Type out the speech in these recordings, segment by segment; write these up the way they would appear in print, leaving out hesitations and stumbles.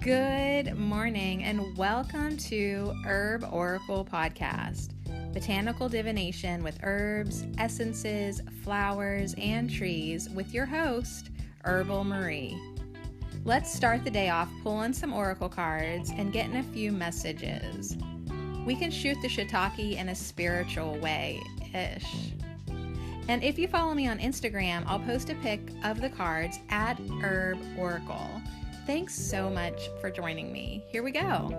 Good morning and welcome to Herb Oracle Podcast, botanical divination with herbs, essences, flowers, and trees with your host, Herbal Marie. Let's start the day off pulling some oracle cards and getting a few messages. We can shoot the shiitake in a spiritual way-ish. And if you follow me on Instagram, I'll post a pic of the cards at Herb Oracle. Thanks so much for joining me. Here we go.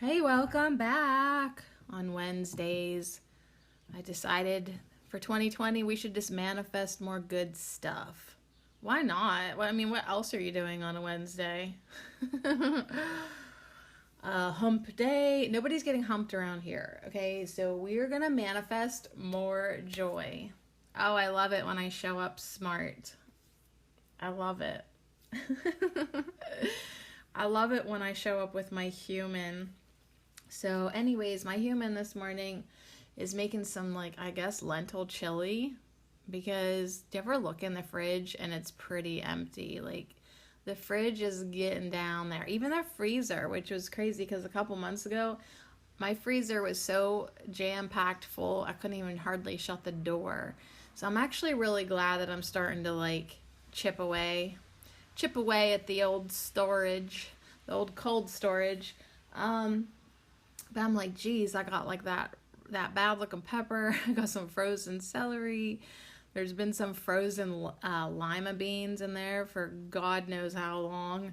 Hey, welcome back on Wednesdays. I decided for 2020 we should just manifest more good stuff. Why not? Well, I mean, what else are you doing on a Wednesday? Hump day. Nobody's getting humped around here, okay? So we're gonna manifest more joy. Oh, I love it when I show up smart. I love it. I love it when I show up with my human. So anyways, my human this morning is making some, lentil chili. Because do you ever look in the fridge and it's pretty empty? Like, the fridge is getting down there. Even the freezer, which was crazy because a couple months ago, my freezer was so jam-packed full, I couldn't even hardly shut the door. So I'm actually really glad that I'm starting to chip away at the old storage, the old cold storage. But I'm like, geez, I got that bad looking pepper. I got some frozen celery. There's been some frozen lima beans in there for God knows how long.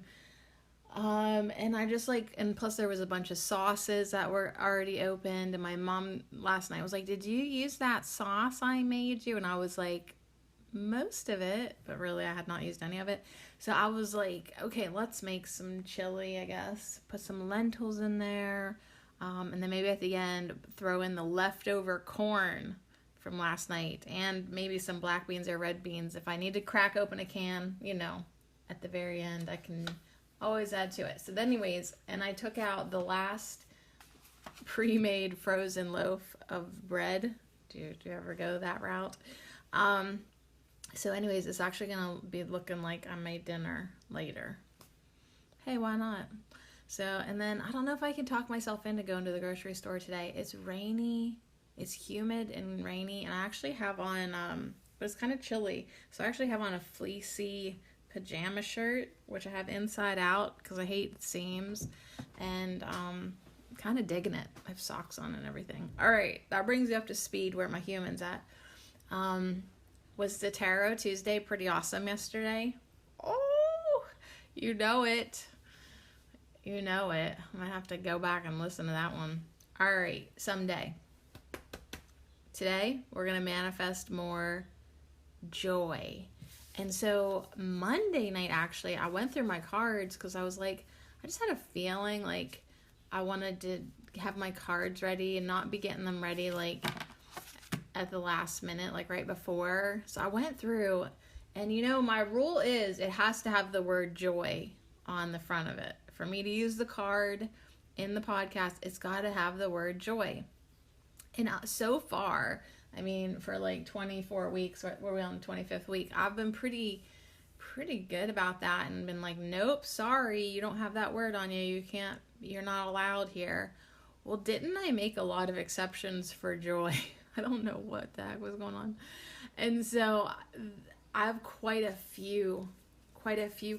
And I just and plus there was a bunch of sauces that were already opened, and my mom last night was like, did you use that sauce I made you? And I was like, most of it, but really I had not used any of it. So I was like, okay, let's make some chili, I guess. Put some lentils in there, and then maybe at the end throw in the leftover corn from last night, and maybe some black beans or red beans. If I need to crack open a can, at the very end, I can always add to it. So anyways, and I took out the last pre-made frozen loaf of bread. Do you ever go that route? So anyways, it's actually gonna be looking like I made dinner later. Hey, why not? So, and then I don't know if I can talk myself into going to the grocery store today. It's rainy, it's humid and rainy, and I actually have on, but it's kind of chilly. So I actually have on a fleecy pajama shirt, which I have inside out because I hate seams, and kind of digging it. I have socks on and everything. All right, that brings you up to speed where my human's at. Was the Tarot Tuesday pretty awesome yesterday? Oh, you know it. You know it. I'm gonna have to go back and listen to that one. All right, someday. Today, we're gonna manifest more joy. And so Monday night, actually, I went through my cards because I was like, I just had a feeling like I wanted to have my cards ready and not be getting them ready at the last minute, right before. So I went through, and my rule is it has to have the word joy on the front of it. For me to use the card in the podcast, it's got to have the word joy. And so far, I mean, for 24 weeks, we're on the 25th week, I've been pretty good about that and been like, nope, sorry, you don't have that word on you. You're not allowed here. Well, didn't I make a lot of exceptions for joy? I don't know what the heck was going on. And so I have quite a few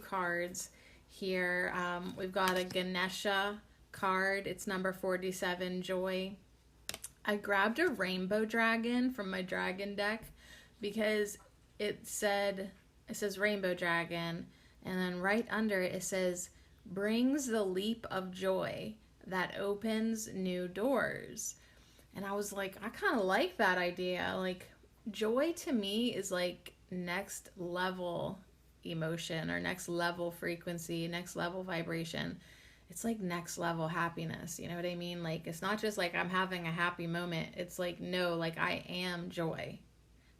cards here. We've got a Ganesha card. It's number 47, joy. I grabbed a rainbow dragon from my dragon deck because it says rainbow dragon, and then right under it says brings the leap of joy that opens new doors. And I was like, I kind of like that idea. Joy to me is next level emotion or next level frequency, next level vibration. It's next level happiness, you know what I mean? It's not just I'm having a happy moment. It's no, I am joy.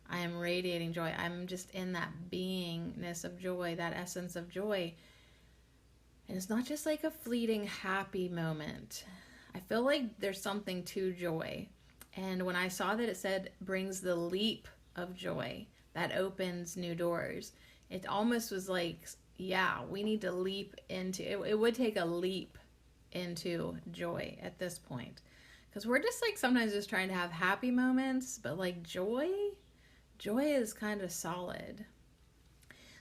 I am radiating joy. I'm just in that beingness of joy, that essence of joy. And it's not just a fleeting happy moment. I feel like there's something to joy. And when I saw that it said brings the leap of joy that opens new doors. It almost was like, yeah, we need to leap into it. It would take a leap into joy at this point. Because we're just like sometimes just trying to have happy moments, but like joy is kind of solid.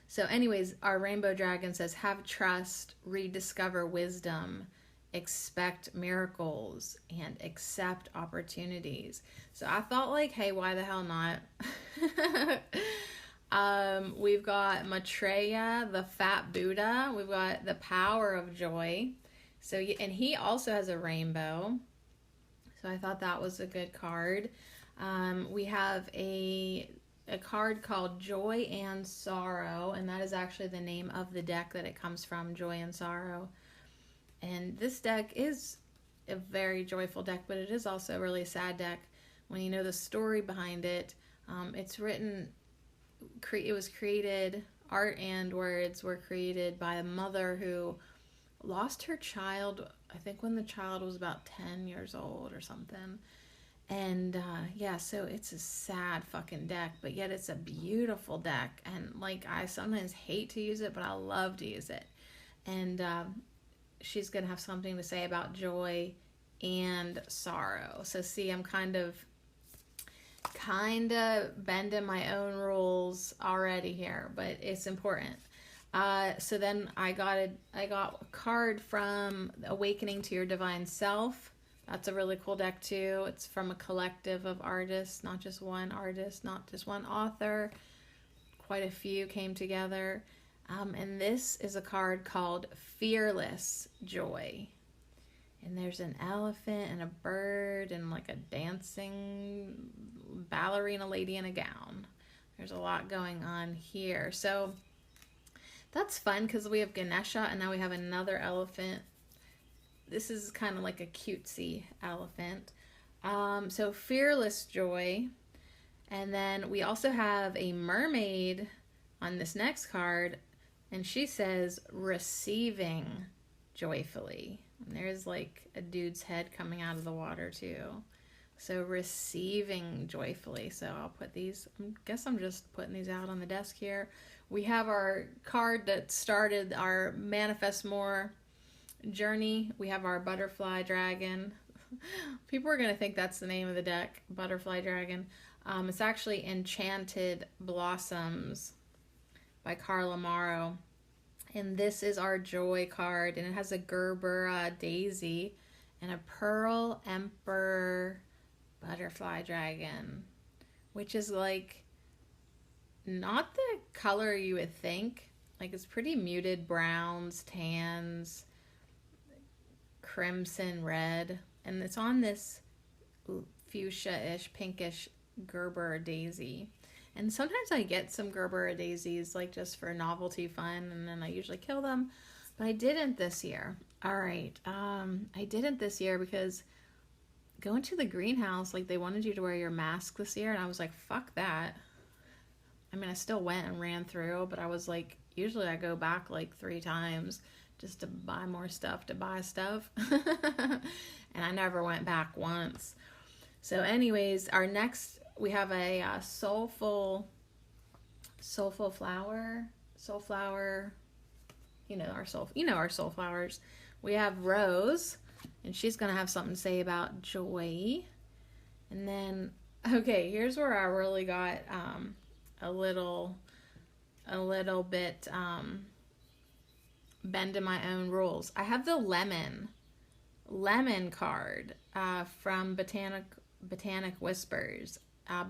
So anyways, our rainbow dragon says, have trust, rediscover wisdom, expect miracles, and accept opportunities. So I thought like, hey, why the hell not? We've got Maitreya, the fat Buddha. We've got the power of joy. So, and he also has a rainbow. So I thought that was a good card. We have a card called Joy and Sorrow, and that is actually the name of the deck that it comes from, Joy and Sorrow. And this deck is a very joyful deck, but it is also a really sad deck when you know the story behind it. It's written, it was created, art and words were created by a mother who lost her child, I think when the child was about 10 years old or something. And yeah, so it's a sad fucking deck, but yet it's a beautiful deck. And like, I sometimes hate to use it, but I love to use it. And she's gonna have something to say about joy and sorrow. So see, I'm kind of bending my own rules already here, but it's important. So then I got a card from Awakening to Your Divine Self. That's a really cool deck too. It's from a collective of artists, not just one artist, not just one author. Quite a few came together. And this is a card called Fearless Joy. And there's an elephant and a bird and like a dancing ballerina lady in a gown. There's a lot going on here. So that's fun because we have Ganesha and now we have another elephant. This is kind of like a cutesy elephant. So Fearless Joy. And then we also have a mermaid on this next card. And she says, receiving joyfully. And there's like a dude's head coming out of the water too. So receiving joyfully. So I'll put these, I guess I'm just putting these out on the desk here. We have our card that started our Manifest More journey. We have our Butterfly Dragon. People are going to think that's the name of the deck, Butterfly Dragon. It's actually Enchanted Blossoms by Carla Morrow. And this is our Joy card, and it has a Gerbera daisy and a Pearl Emperor Butterfly Dragon, which is like not the color you would think. Like, it's pretty muted browns, tans, crimson, red, and it's on this fuchsia-ish, pinkish Gerbera daisy. And sometimes I get some Gerbera daisies, like just for novelty fun, and then I usually kill them. But I didn't this year. All right, I didn't this year because going to the greenhouse, like they wanted you to wear your mask this year, and I was like, fuck that. I mean, I still went and ran through, but I was like, usually I go back like 3 times just to buy more stuff, to buy stuff. And I never went back once. So anyways, our next, we have a soulful flower, our soul flowers. We have Rose, and she's going to have something to say about joy. And then, okay, here's where I really got a little bit bending my own rules. I have the lemon card from Botanic Whispers,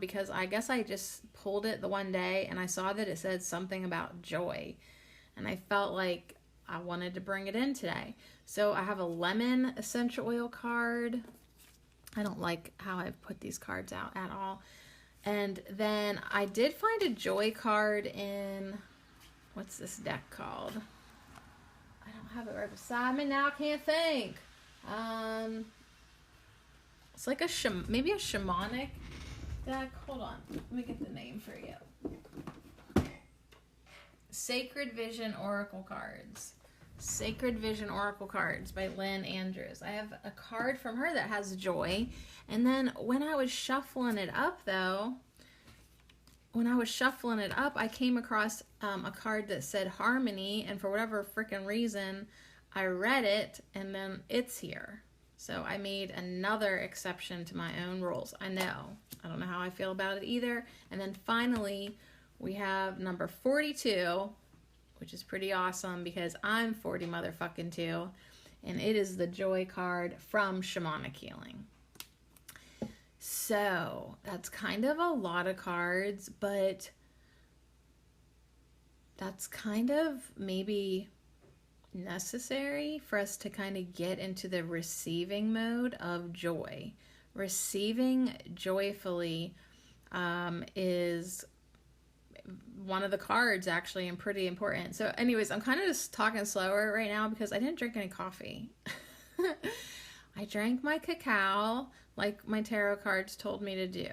because I guess I just pulled it the one day and I saw that it said something about joy, and I felt like I wanted to bring it in today. So I have a lemon essential oil card. I don't like how I've put these cards out at all. And then I did find a joy card in, what's this deck called? I don't have it right beside me now. I can't think. It's like maybe a shamanic deck. Hold on. Let me get the name for you. Sacred Vision Oracle Cards. Sacred Vision Oracle Cards by Lynn Andrews. I have a card from her that has joy. And then when I was shuffling it up, though, when I was shuffling it up, I came across a card that said Harmony, and for whatever freaking reason, I read it, and then it's here. So I made another exception to my own rules. I know. I don't know how I feel about it either. And then finally, we have number 42, which is pretty awesome because I'm 40 motherfucking 2, and it is the Joy card from Shamanic Healing. So that's kind of a lot of cards, but that's kind of maybe necessary for us to kind of get into the receiving mode of joy. Receiving joyfully is one of the cards actually, and pretty important. So anyways, I'm kind of just talking slower right now because I didn't drink any coffee. I drank my cacao like my tarot cards told me to do.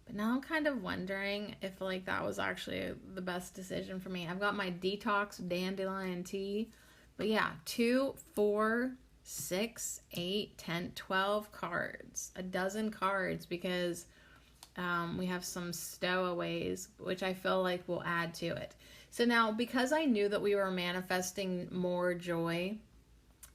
But now I'm kind of wondering if like that was actually the best decision for me. I've got my detox dandelion tea. But yeah, 2, 4, 6, 8, 10, 12 cards. A dozen cards because we have some stowaways, which I feel like will add to it. So now, because I knew that we were manifesting more joy,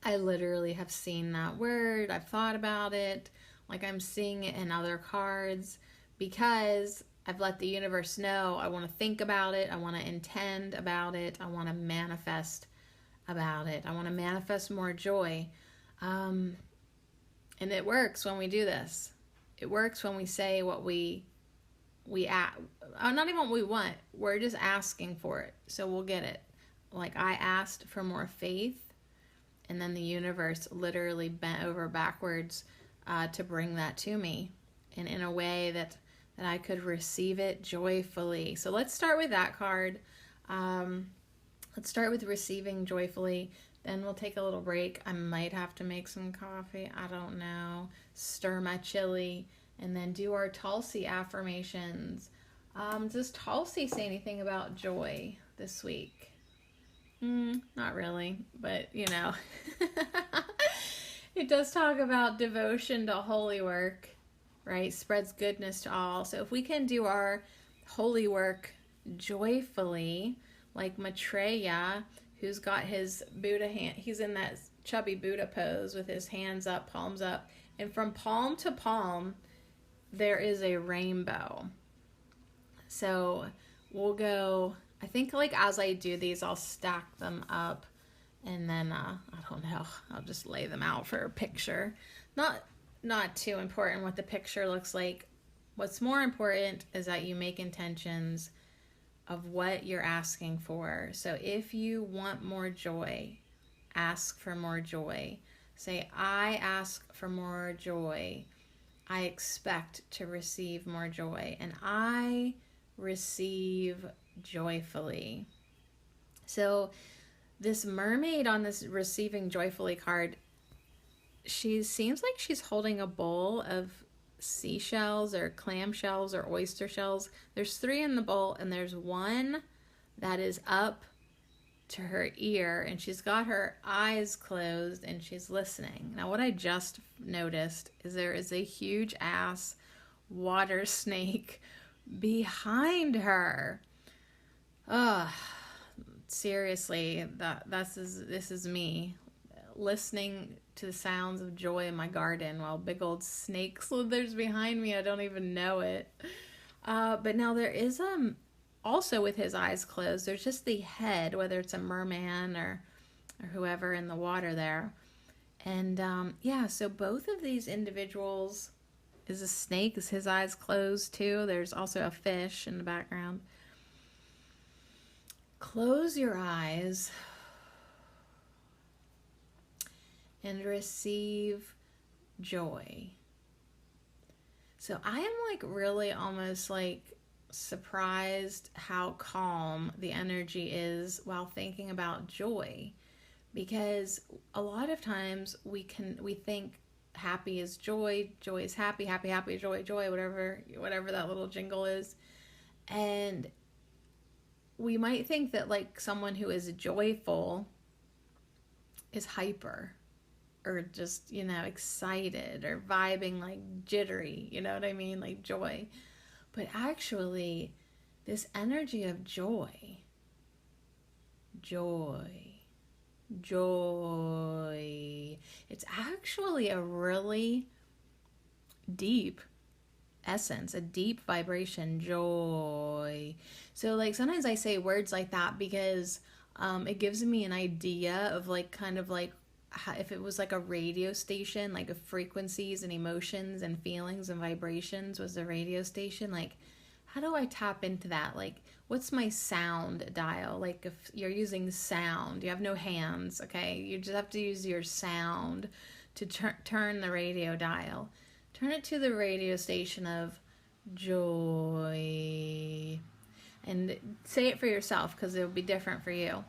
I literally have seen that word. I've thought about it. Like I'm seeing it in other cards because I've let the universe know I want to think about it. I want to intend about it. I want to manifest about it. I want to manifest more joy. And it works when we do this. It works when we say what we not even what we want. We're just asking for it. So we'll get it. Like I asked for more faith, and then the universe literally bent over backwards to bring that to me, and in a way that I could receive it joyfully. So let's start with that card. Let's start with receiving joyfully. Then we'll take a little break. I might have to make some coffee. I don't know. Stir my chili. And then do our Tulsi affirmations. Does Tulsi say anything about joy this week? Not really. But, you know. It does talk about devotion to holy work. Right? Spreads goodness to all. So if we can do our holy work joyfully, like Maitreya, who's got his Buddha hand, he's in that chubby Buddha pose with his hands up, palms up, and from palm to palm, there is a rainbow. So we'll go, I think like as I do these, I'll stack them up, and then, I don't know, I'll just lay them out for a picture. Not too important what the picture looks like. What's more important is that you make intentions of what you're asking for. So if you want more joy, ask for more joy. Say, I ask for more joy. I expect to receive more joy, and I receive joyfully. So this mermaid on this receiving joyfully card, she seems like she's holding a bowl of seashells or clam shells or oyster shells. There's 3 in the bowl, and there's one that is up to her ear, and she's got her eyes closed and she's listening. Now what I just noticed is there is a huge ass water snake behind her. Seriously, this is me listening to the sounds of joy in my garden while big old snake slithers behind me. I don't even know it. But now there is also with his eyes closed, there's just the head, whether it's a merman or whoever in the water there. And yeah, so both of these individuals, is a snake, is his eyes closed too. There's also a fish in the background. Close your eyes and receive joy. So I am like really almost like surprised how calm the energy is while thinking about joy, because a lot of times we think happy is joy, joy is happy, happy, happy, joy, joy, whatever that little jingle is. And we might think that like someone who is joyful is hyper or just, you know, excited or vibing like jittery, you know what I mean? Like joy. But actually, this energy of joy, joy, joy. It's actually a really deep essence, a deep vibration, joy. So like sometimes I say words like that because it gives me an idea of like kind of like how, if it was like a radio station, like if frequencies and emotions and feelings and vibrations was a radio station, like how do I tap into that? Like what's my sound dial? Like if you're using sound, you have no hands, okay? You just have to use your sound to turn the radio dial. Turn it to the radio station of joy. And say it for yourself because it'll be different for you.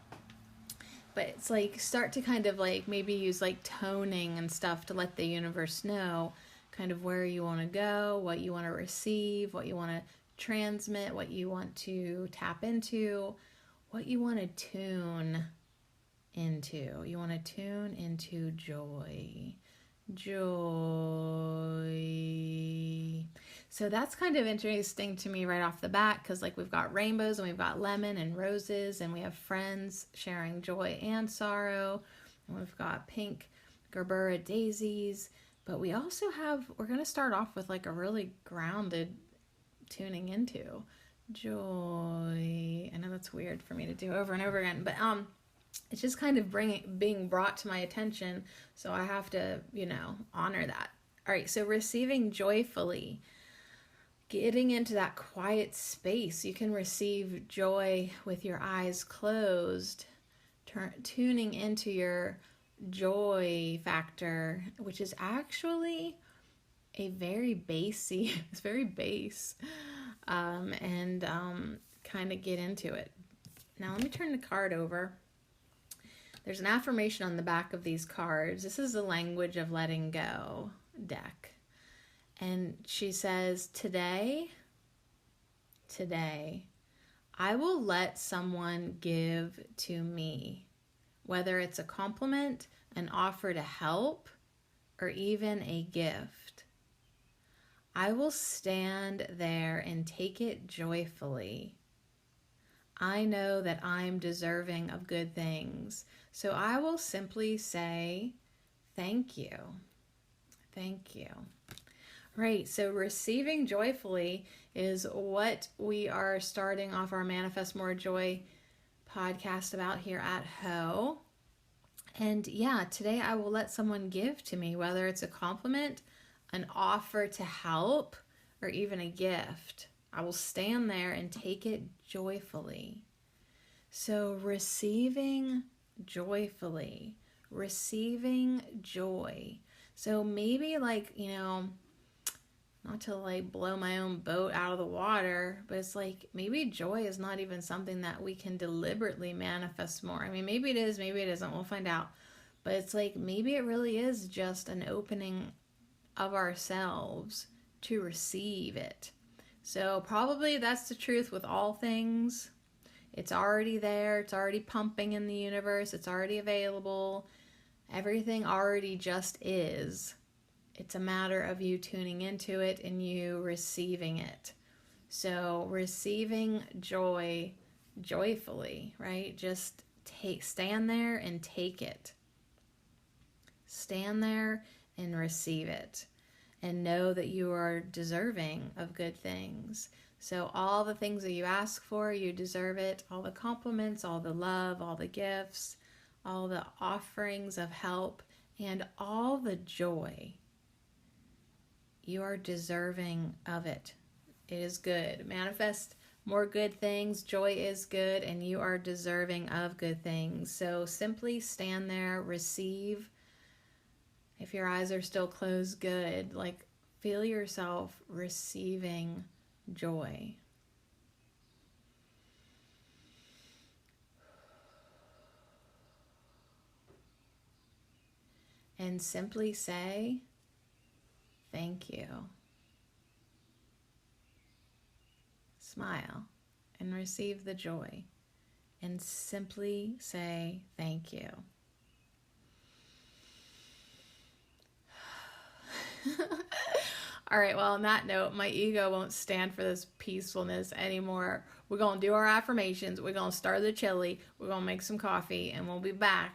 But it's like start to kind of like maybe use like toning and stuff to let the universe know kind of where you want to go, what you want to receive, what you want to transmit, what you want to tap into, what you want to tune into. You want to tune into joy. Joy. So that's kind of interesting to me right off the bat because like we've got rainbows and we've got lemon and roses and we have friends sharing joy and sorrow, and we've got pink gerbera daisies, but we also have, we're going to start off with like a really grounded tuning into joy. I know that's weird for me to do over and over again, but it's just kind of being brought to my attention, so I have to, honor that. All right, so receiving joyfully, getting into that quiet space. You can receive joy with your eyes closed, tuning into your joy factor, which is actually a very bassy, it's very bass, and kind of get into it. Now let me turn the card over. There's an affirmation on the back of these cards. This is the language of letting go deck. And she says, today, I will let someone give to me, whether it's a compliment, an offer to help, or even a gift. I will stand there and take it joyfully. I know that I'm deserving of good things, so I will simply say, thank you. Thank you. Right, so receiving joyfully is what we are starting off our Manifest More Joy podcast about here at Ho. And yeah, today I will let someone give to me, whether it's a compliment, an offer to help, or even a gift. I will stand there and take it joyfully. So receiving joyfully, receiving joy. So maybe like, not to like blow my own boat out of the water, but it's like maybe joy is not even something that we can deliberately manifest more. I mean, maybe it is, maybe it isn't. We'll find out. But it's like maybe it really is just an opening of ourselves to receive it. So probably that's the truth with all things. It's already there. It's already pumping in the universe. It's already available. Everything already just is. It's a matter of you tuning into it and you receiving it. So receiving joy joyfully, right? Just stand there and take it. Stand there and receive it. And know that you are deserving of good things. So all the things that you ask for, you deserve it. All the compliments, all the love, all the gifts, all the offerings of help, and all the joy. You are deserving of it. It is good. Manifest more good things. Joy is good, and you are deserving of good things. So simply stand there, receive. If your eyes are still closed, good. Like, feel yourself receiving joy. And simply say, thank you. Smile and receive the joy. And simply say, thank you. All right, well, on that note, my ego won't stand for this peacefulness anymore. We're going to do our affirmations. We're going to start the chili. We're going to make some coffee, and we'll be back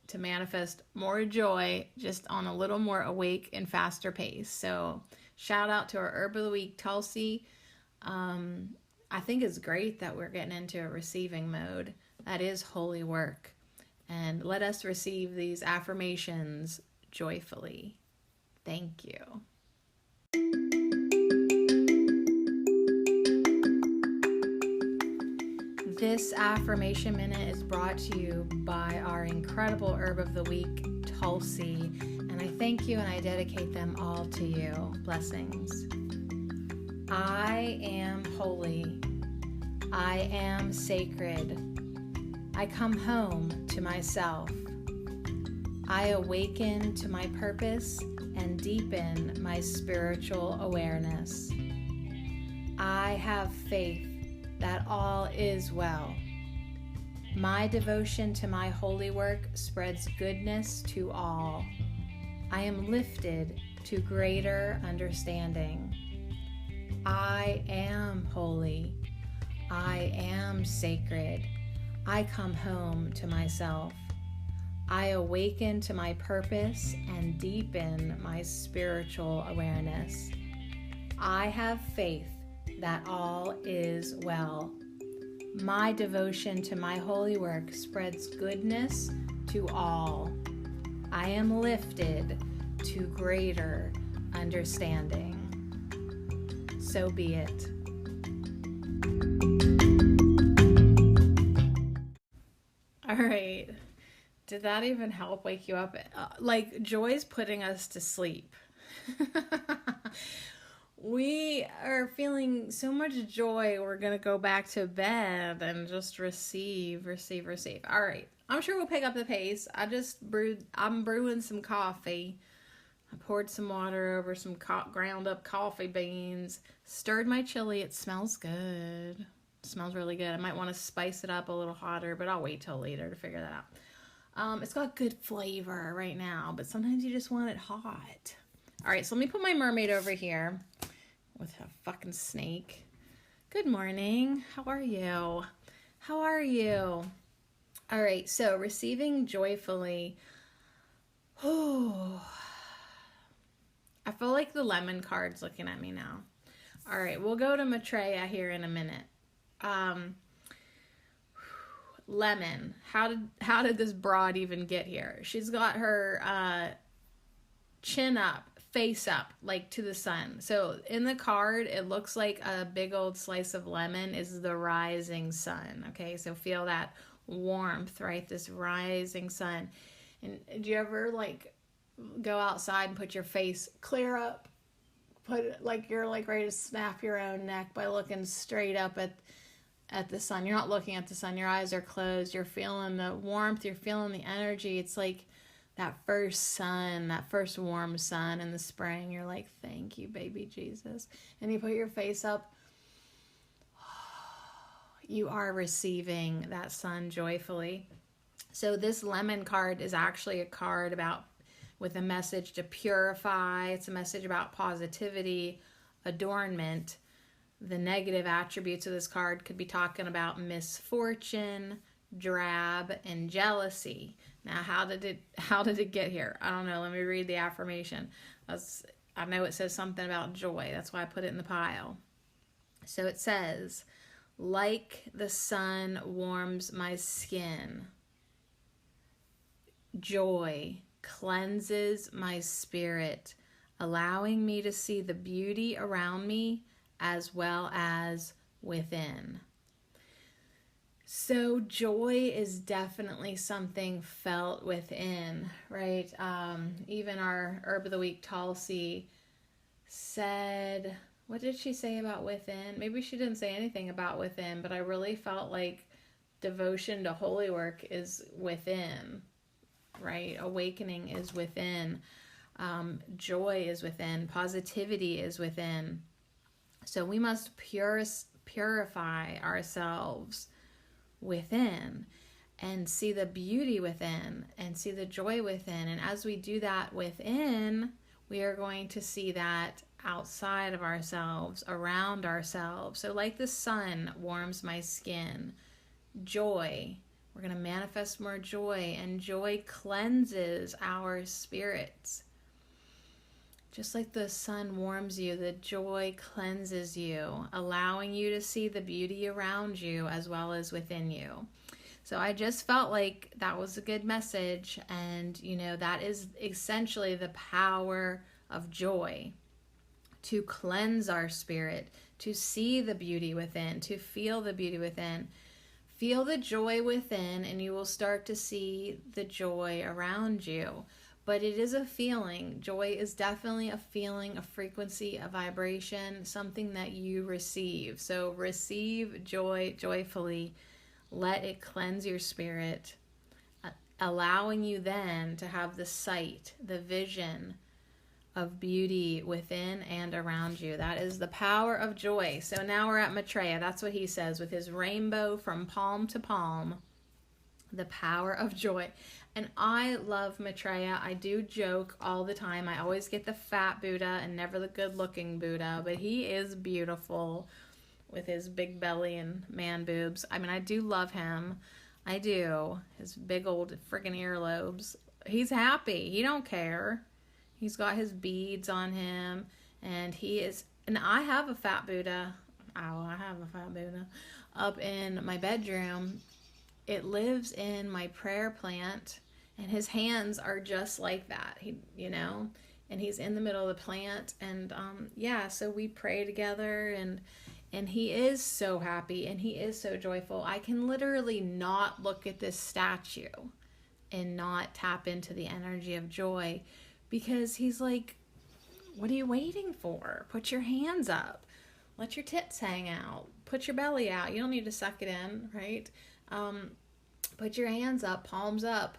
to manifest more joy, just on a little more awake and faster pace. So shout out to our Herb of the Week, Tulsi. I think it's great that we're getting into a receiving mode. That is holy work. And let us receive these affirmations joyfully. Thank you. This affirmation minute is brought to you by our incredible Herb of the Week, Tulsi, and I thank you and I dedicate them all to you. Blessings. I am holy. I am sacred. I come home to myself. I awaken to my purpose and deepen my spiritual awareness. I have faith that all is well. My devotion to my holy work spreads goodness to all. I am lifted to greater understanding. I am holy. I am sacred. I come home to myself. I awaken to my purpose and deepen my spiritual awareness. I have faith that all is well. My devotion to my holy work spreads goodness to all. I am lifted to greater understanding. So be it. All right. Did that even help wake you up? Joy's putting us to sleep. We are feeling so much joy, we're going to go back to bed and just receive. All right. I'm sure we'll pick up the pace. I'm brewing some coffee. I poured some water over some ground up coffee beans. Stirred my chili. It smells good. It smells really good. I might want to spice it up a little hotter, but I'll wait till later to figure that out. It's got good flavor right now, but sometimes you just want it hot. All right, so let me put my mermaid over here with a fucking snake. Good morning. How are you? All right, so receiving joyfully. Oh, I feel like the lemon card's looking at me now. All right, we'll go to Maitreya here in a minute. Lemon. How did this broad even get here? She's got her chin up, face up, like to the sun. So in the card, it looks like a big old slice of lemon is the rising sun. Okay, so feel that warmth, right? This rising sun. And do you ever go outside and put your face clear up? Put it like you're ready to snap your own neck by looking straight up at the sun. You're not looking at the sun. Your eyes are closed. You're feeling the warmth. You're feeling the energy. It's like that first sun, that first warm sun in the spring. You're like, thank you, baby Jesus. And you put your face up. You are receiving that sun joyfully. So this lemon card is actually a card with a message to purify. It's a message about positivity, adornment. The negative attributes of this card could be talking about misfortune, drab, and jealousy. Now, how did it get here? I don't know. Let me read the affirmation. I know it says something about joy. That's why I put it in the pile. So it says, like the sun warms my skin, joy cleanses my spirit, allowing me to see the beauty around me as well as within. So joy is definitely something felt within, right? Even our Herb of the Week, Tulsi, said, what did she say about within? Maybe she didn't say anything about within, but I really felt like devotion to holy work is within, right? Awakening is within. Joy is within. Positivity is within. So we must purify ourselves within and see the beauty within and see the joy within. And as we do that within, we are going to see that outside of ourselves, around ourselves. So like the sun warms my skin, joy, we're going to manifest more joy, and joy cleanses our spirits. Just like the sun warms you, the joy cleanses you, allowing you to see the beauty around you as well as within you. So I just felt like that was a good message. And, that is essentially the power of joy, to cleanse our spirit, to see the beauty within, to feel the beauty within. Feel the joy within, and you will start to see the joy around you. But it is a feeling. Joy is definitely a feeling, a frequency, a vibration, something that you receive. So receive joy joyfully. Let it cleanse your spirit, allowing you then to have the sight, the vision of beauty within and around you. That is the power of joy. So now we're at Maitreya. That's what he says with his rainbow from palm to palm. The power of joy. And I love Maitreya. I do joke all the time. I always get the fat Buddha and never the good looking Buddha, but he is beautiful with his big belly and man boobs. I mean, I do love him. I do. His big old freaking earlobes. He's happy. He don't care. He's got his beads on him, and I have a fat Buddha. I have a fat Buddha up in my bedroom. It lives in my prayer plant, and his hands are just like that, and he's in the middle of the plant, and so we pray together, and he is so happy, and he is so joyful. I can literally not look at this statue and not tap into the energy of joy, because he's like, what are you waiting for? Put your hands up. Let your tits hang out. Put your belly out. You don't need to suck it in, right? Put your hands up, palms up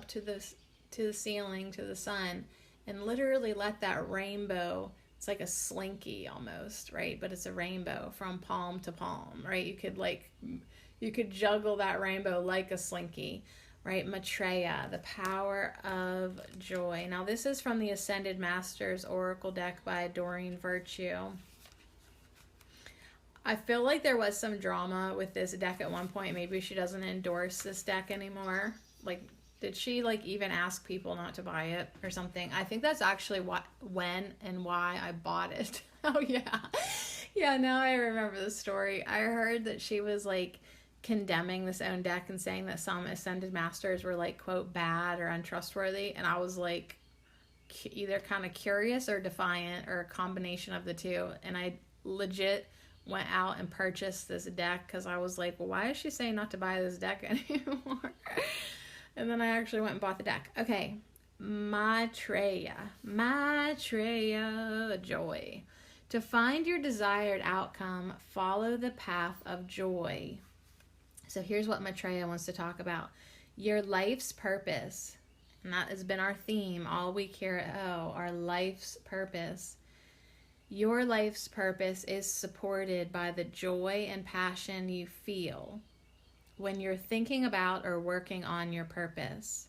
to the ceiling, to the sun, and literally let that rainbow, it's like a slinky almost, right? But it's a rainbow from palm to palm, right? You could juggle that rainbow like a slinky, right? Maitreya, the power of joy. Now this is from the Ascended Masters Oracle deck by Doreen Virtue. I feel like there was some drama with this deck at one point. Maybe she doesn't endorse this deck anymore. Like, did she even ask people not to buy it or something? I think that's actually when and why I bought it. Oh yeah. Yeah, now I remember the story. I heard that she was condemning this own deck and saying that some Ascended Masters were quote bad or untrustworthy, and I was either kind of curious or defiant or a combination of the two, and I legit went out and purchased this deck because I was like, well, why is she saying not to buy this deck anymore? And then I actually went and bought the deck. Okay, Maitreya, joy. To find your desired outcome, follow the path of joy. So here's what Maitreya wants to talk about. Your life's purpose. And that has been our theme all week here at O, our life's purpose. Your life's purpose is supported by the joy and passion you feel when you're thinking about or working on your purpose.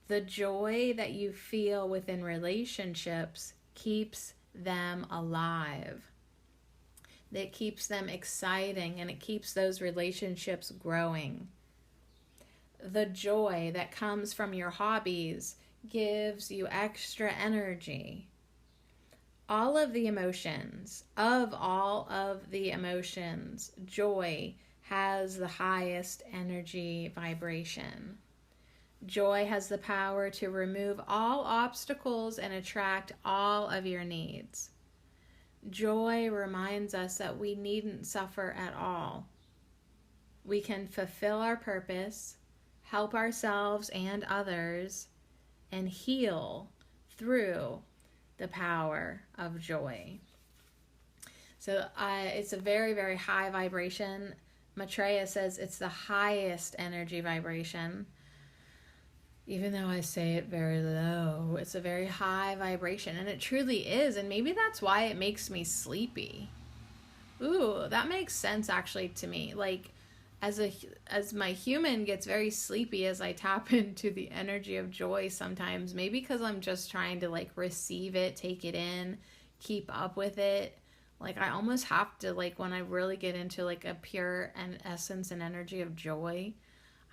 The joy that you feel within relationships keeps them alive. It keeps them exciting, and it keeps those relationships growing. The joy that comes from your hobbies gives you extra energy. All of the emotions, joy has the highest energy vibration. Joy has the power to remove all obstacles and attract all of your needs. Joy reminds us that we needn't suffer at all. We can fulfill our purpose, help ourselves and others, and heal through the power of joy. So it's a very, very high vibration. Maitreya says it's the highest energy vibration. Even though I say it very low, it's a very high vibration, and it truly is. And maybe that's why it makes me sleepy. Ooh, that makes sense actually to me. As my human gets very sleepy as I tap into the energy of joy sometimes, maybe because I'm just trying to receive it, take it in, keep up with it. Like I almost have to, like when I really get into like a pure and essence and energy of joy,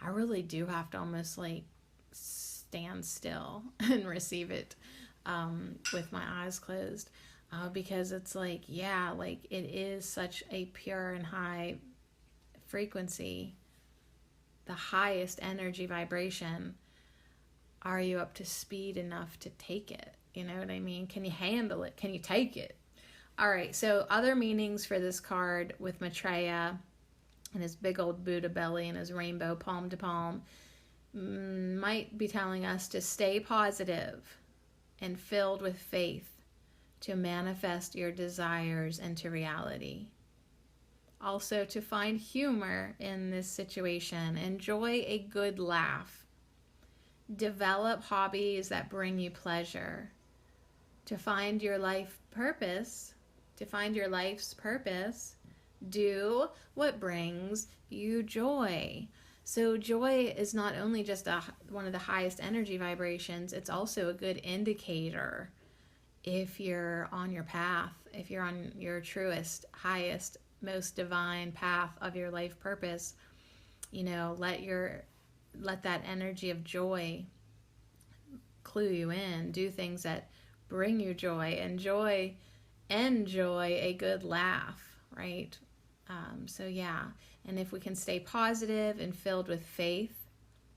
I really do have to almost like stand still and receive it with my eyes closed. Because it's like, yeah, like it is such a pure and high frequency, the highest energy vibration. Are you up to speed enough to take it? You know what I mean? Can you handle it? Can you take it? All right, so other meanings for this card with Maitreya and his big old Buddha belly and his rainbow palm to palm might be telling us to stay positive and filled with faith to manifest your desires into reality. Also, to find humor in this situation, enjoy a good laugh, develop hobbies that bring you pleasure, to find your life purpose, to find your life's purpose, do what brings you joy. So joy is not only just one of the highest energy vibrations, it's also a good indicator if you're on your path, if you're on your truest, highest, most divine path of your life purpose. You know, let that energy of joy clue you in. Do things that bring you joy. Enjoy a good laugh, right? So yeah, and if we can stay positive and filled with faith,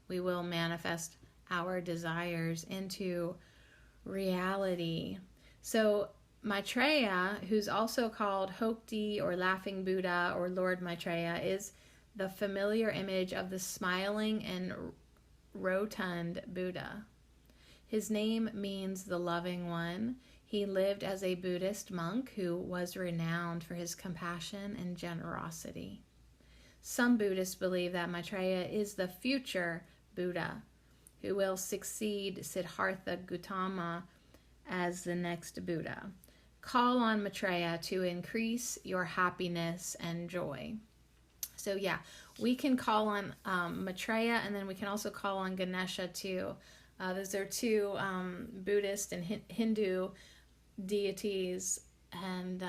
we will manifest our desires into reality. So Maitreya, who's also called Hokti or Laughing Buddha or Lord Maitreya, is the familiar image of the smiling and rotund Buddha. His name means the loving one. He lived as a Buddhist monk who was renowned for his compassion and generosity. Some Buddhists believe that Maitreya is the future Buddha who will succeed Siddhartha Gautama as the next Buddha. Call on Maitreya to increase your happiness and joy. So yeah, we can call on Maitreya, and then we can also call on Ganesha too. Those are two Buddhist and Hindu deities and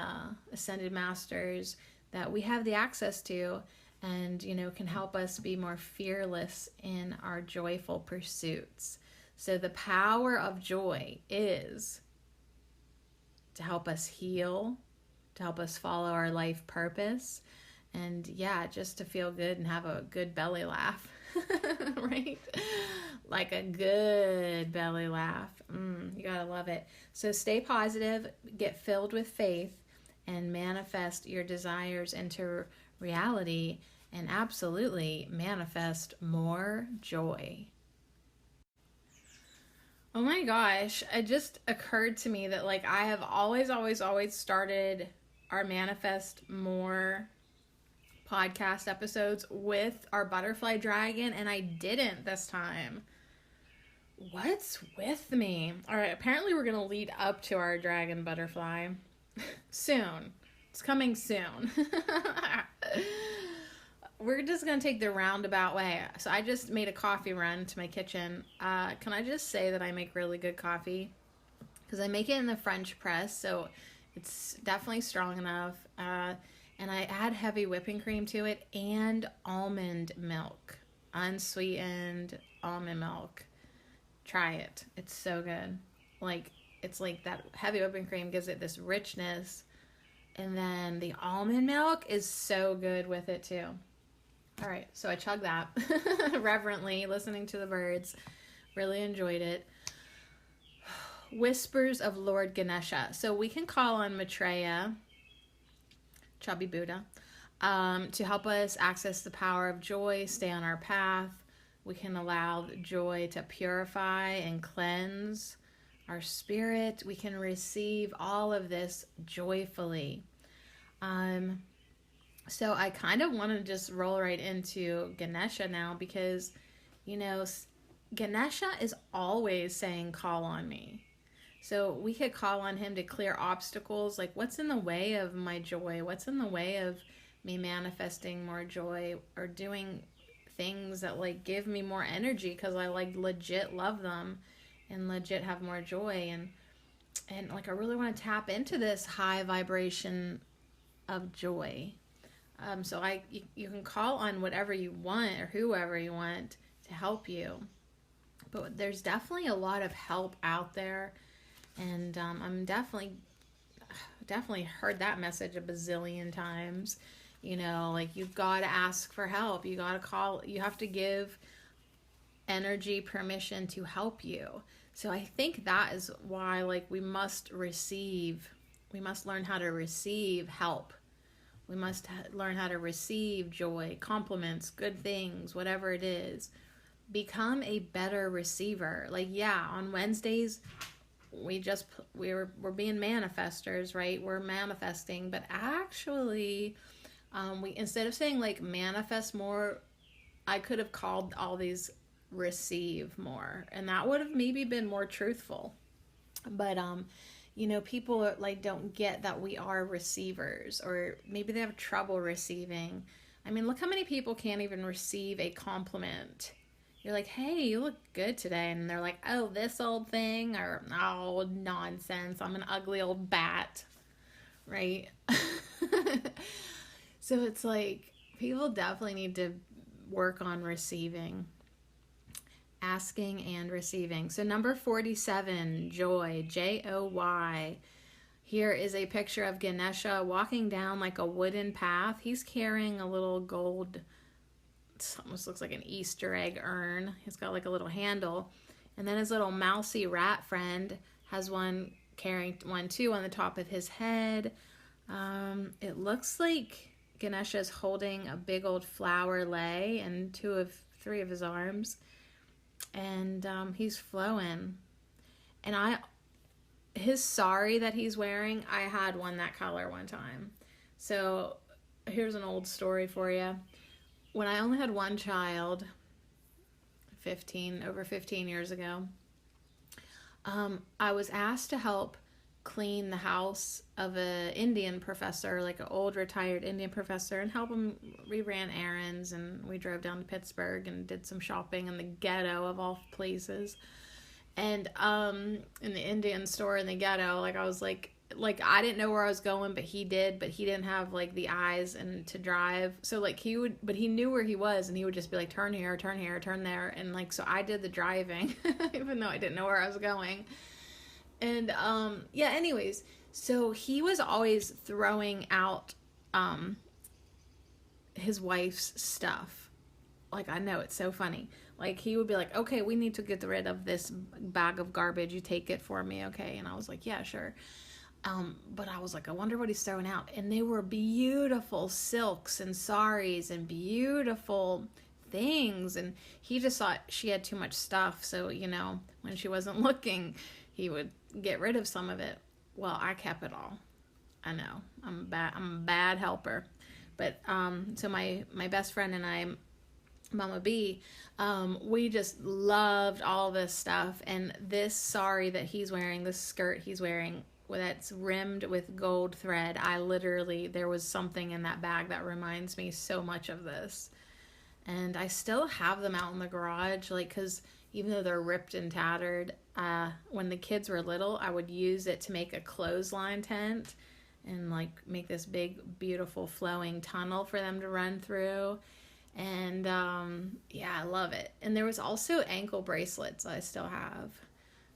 ascended masters that we have the access to, and can help us be more fearless in our joyful pursuits. So the power of joy is to help us heal, to help us follow our life purpose, and yeah, just to feel good and have a good belly laugh, right? Like a good belly laugh. You gotta love it. So stay positive, get filled with faith, and manifest your desires into reality, and absolutely manifest more joy. Oh my gosh, it just occurred to me that like I have always started our Manifest More podcast episodes with our butterfly dragon, and I didn't this time. What's with me? All right, apparently we're going to lead up to our dragon butterfly soon. It's coming soon. We're just going to take the roundabout way. So I just made a coffee run to my kitchen. Can I just say that I make really good coffee? Because I make it in the French press, so it's definitely strong enough. And I add heavy whipping cream to it and almond milk. Unsweetened almond milk. Try it. It's so good. Like, it's like that heavy whipping cream gives it this richness. And then the almond milk is so good with it too. All right, so I chugged that reverently, listening to the birds. Really enjoyed it. Whispers of Lord Ganesha. So we can call on Maitreya, Chubby Buddha, to help us access the power of joy, stay on our path. We can allow joy to purify and cleanse our spirit. We can receive all of this joyfully. So I kind of want to just roll right into Ganesha now, because, Ganesha is always saying, call on me. So we could call on him to clear obstacles. Like, what's in the way of my joy? What's in the way of me manifesting more joy or doing things that like give me more energy, because I like legit love them and legit have more joy? And And like, I really want to tap into this high vibration of joy. So you can call on whatever you want or whoever you want to help you. But there's definitely a lot of help out there. And I'm definitely heard that message a bazillion times. You know, like, you've got to ask for help. You got to call. You have to give energy permission to help you. So I think that is why, like, we must learn how to receive help. We must learn how to receive joy, compliments, good things, whatever it is. Become a better receiver. Like, yeah, on Wednesdays, we're being manifestors, right? We're manifesting, but actually, we, instead of saying like manifest more, I could have called all these receive more, and that would have maybe been more truthful. But you know, people are, like, don't get that we are receivers, or maybe they have trouble receiving. I mean, look how many people can't even receive a compliment. You're like, hey, you look good today. And they're like, oh, this old thing, or, oh, nonsense, I'm an ugly old bat, right? So it's like, people definitely need to work on receiving, asking and receiving. So number 47, joy, Joy. Here is a picture of Ganesha walking down like a wooden path. He's carrying a little gold, it almost looks like an Easter egg urn. He's got like a little handle. And then his little mousy rat friend has one, carrying one too on the top of his head. It looks like Ganesha is holding a big old flower lei in three of his arms. And he's flowing. And his sari that he's wearing, I had one that color one time. So here's an old story for you. When I only had one child, over 15 years ago, I was asked to help clean the house of an Indian professor, like an old retired Indian professor, and help him. We ran errands, and we drove down to Pittsburgh and did some shopping in the ghetto of all places. And in the Indian store in the ghetto, like, I was like I didn't know where I was going, but he didn't have like the eyes and to drive. So like but he knew where he was, and he would just be like, turn here, turn here, turn there. And like, so I did the driving, even though I didn't know where I was going. And yeah, anyways, so he was always throwing out his wife's stuff. Like, I know, it's so funny. Like, he would be like, okay, we need to get rid of this bag of garbage. You take it for me, okay? And I was like, yeah, sure. But I was like, I wonder what he's throwing out. And they were beautiful silks and saris and beautiful things. And he just thought she had too much stuff. So, you know, when she wasn't looking, he would get rid of some of it. Well, I kept it all. I know, I'm a bad helper. But so my best friend and I, Mama B, we just loved all this stuff. And this sari that he's wearing, this skirt he's wearing, that's rimmed with gold thread, there was something in that bag that reminds me so much of this. And I still have them out in the garage, like, because even though they're ripped and tattered, when the kids were little, I would use it to make a clothesline tent and like make this big, beautiful flowing tunnel for them to run through. And yeah, I love it. And there was also ankle bracelets I still have.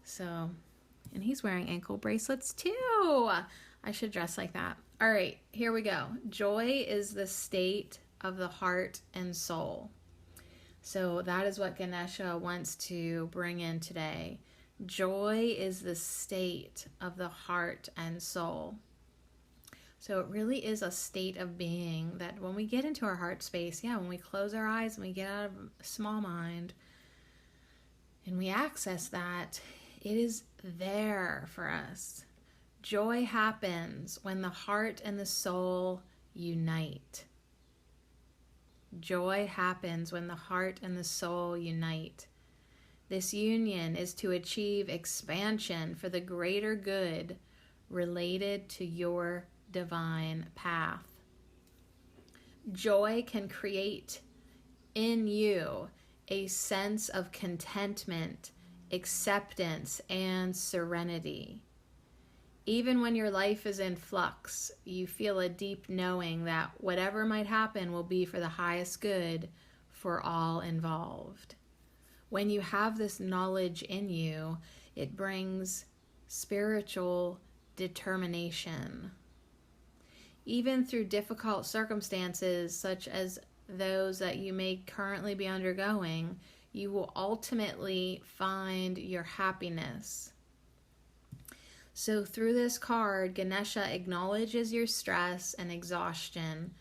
So, and he's wearing ankle bracelets too. I should dress like that. All right, here we go. Joy is the state of the heart and soul. So that is what Ganesha wants to bring in today. Joy is the state of the heart and soul. So it really is a state of being that when we get into our heart space, when we close our eyes and we get out of a small mind and we access that, it is there for us. Joy happens when the heart and the soul unite. Joy happens when the heart and the soul unite. This union is to achieve expansion for the greater good related to your divine path. Joy can create in you a sense of contentment, acceptance, and serenity. Even when your life is in flux, you feel a deep knowing that whatever might happen will be for the highest good for all involved. When you have this knowledge in you, it brings spiritual determination. Even through difficult circumstances, such as those that you may currently be undergoing, you will ultimately find your happiness. So through this card, Ganesha acknowledges your stress and exhaustion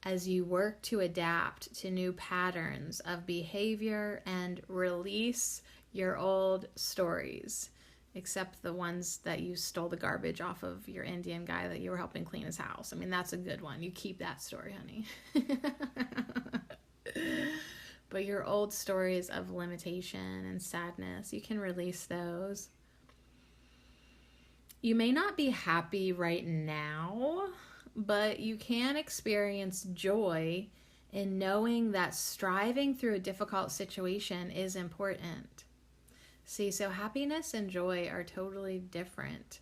as you work to adapt to new patterns of behavior and release your old stories, except the ones that you stole the garbage off of your Indian guy that you were helping clean his house. I mean, that's a good one. You keep that story, honey. But your old stories of limitation and sadness, you can release those. You may not be happy right now, but you can experience joy in knowing that striving through a difficult situation is important. See, so happiness and joy are totally different.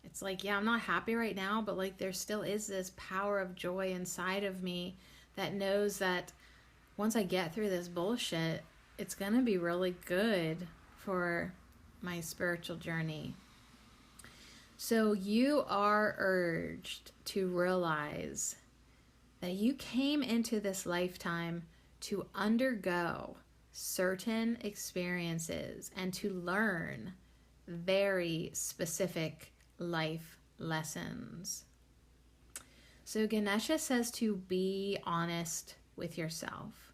It's like, yeah, I'm not happy right now, but like there still is this power of joy inside of me that knows that once I get through this bullshit, it's going to be really good for my spiritual journey. So you are urged to realize that you came into this lifetime to undergo certain experiences and to learn very specific life lessons. So Ganesha says to be honest with yourself.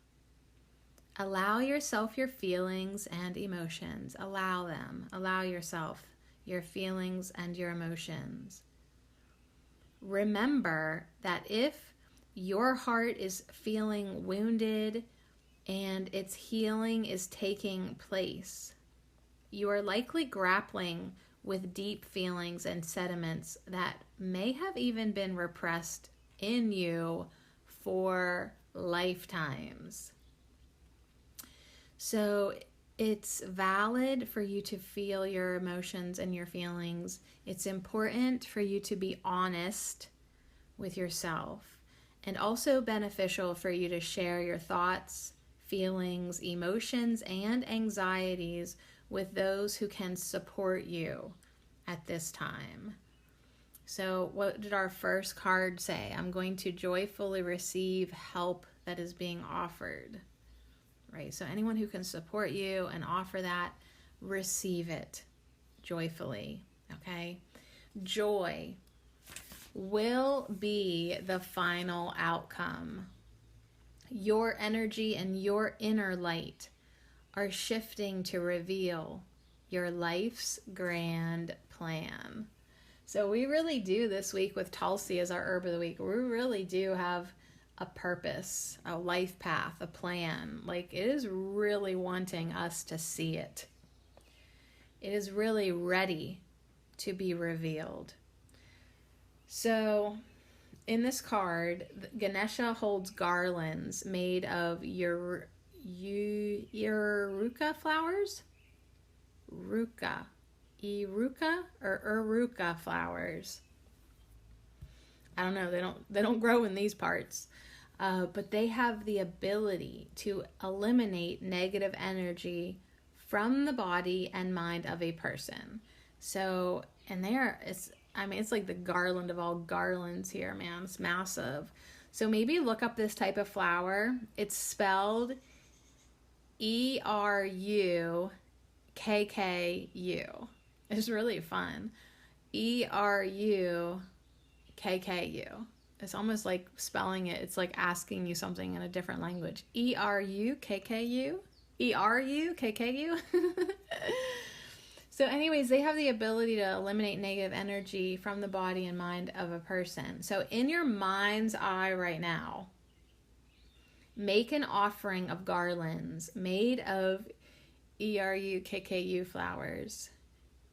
Allow yourself your feelings and emotions. Allow them. Allow yourself your feelings and your emotions. Remember that if your heart is feeling wounded and its healing is taking place, you are likely grappling with deep feelings and sentiments that may have even been repressed in you for lifetimes. So it's valid for you to feel your emotions and your feelings. It's important for you to be honest with yourself, and also beneficial for you to share your thoughts, feelings, emotions, and anxieties with those who can support you at this time. So what did our first card say? I'm going to joyfully receive help that is being offered. Right? So anyone who can support you and offer that, receive it joyfully. Okay? Joy will be the final outcome. Your energy and your inner light are shifting to reveal your life's grand plan. So we really do this week with Tulsi as our herb of the week. We really do have a purpose, a life path, a plan. Like, it is really wanting us to see it. It is really ready to be revealed. So in this card, Ganesha holds garlands made of Uruka flowers? Uruka flowers. I don't know, they don't grow in these parts. But they have the ability to eliminate negative energy from the body and mind of a person. So, and it's like the garland of all garlands here, man. It's massive. So maybe look up this type of flower. It's spelled ERUKKU. It's really fun. ERUKKU. It's almost like spelling it. It's like asking you something in a different language. ERUKKU? ERUKKU? So anyways, they have the ability to eliminate negative energy from the body and mind of a person. So in your mind's eye right now, make an offering of garlands made of ERUKKU flowers.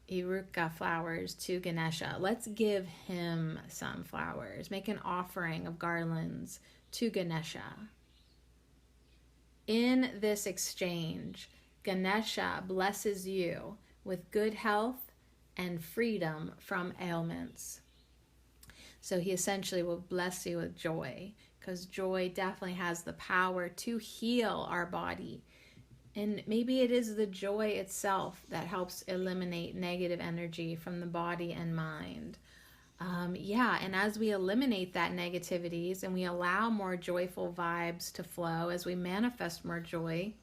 Uruka flowers to Ganesha. Let's give him some flowers. Make an offering of garlands to Ganesha. In this exchange, Ganesha blesses you with good health and freedom from ailments. So he essentially will bless you with joy, because joy definitely has the power to heal our body. And maybe it is the joy itself that helps eliminate negative energy from the body and mind. And as we eliminate that negativities and we allow more joyful vibes to flow, as we manifest more joy,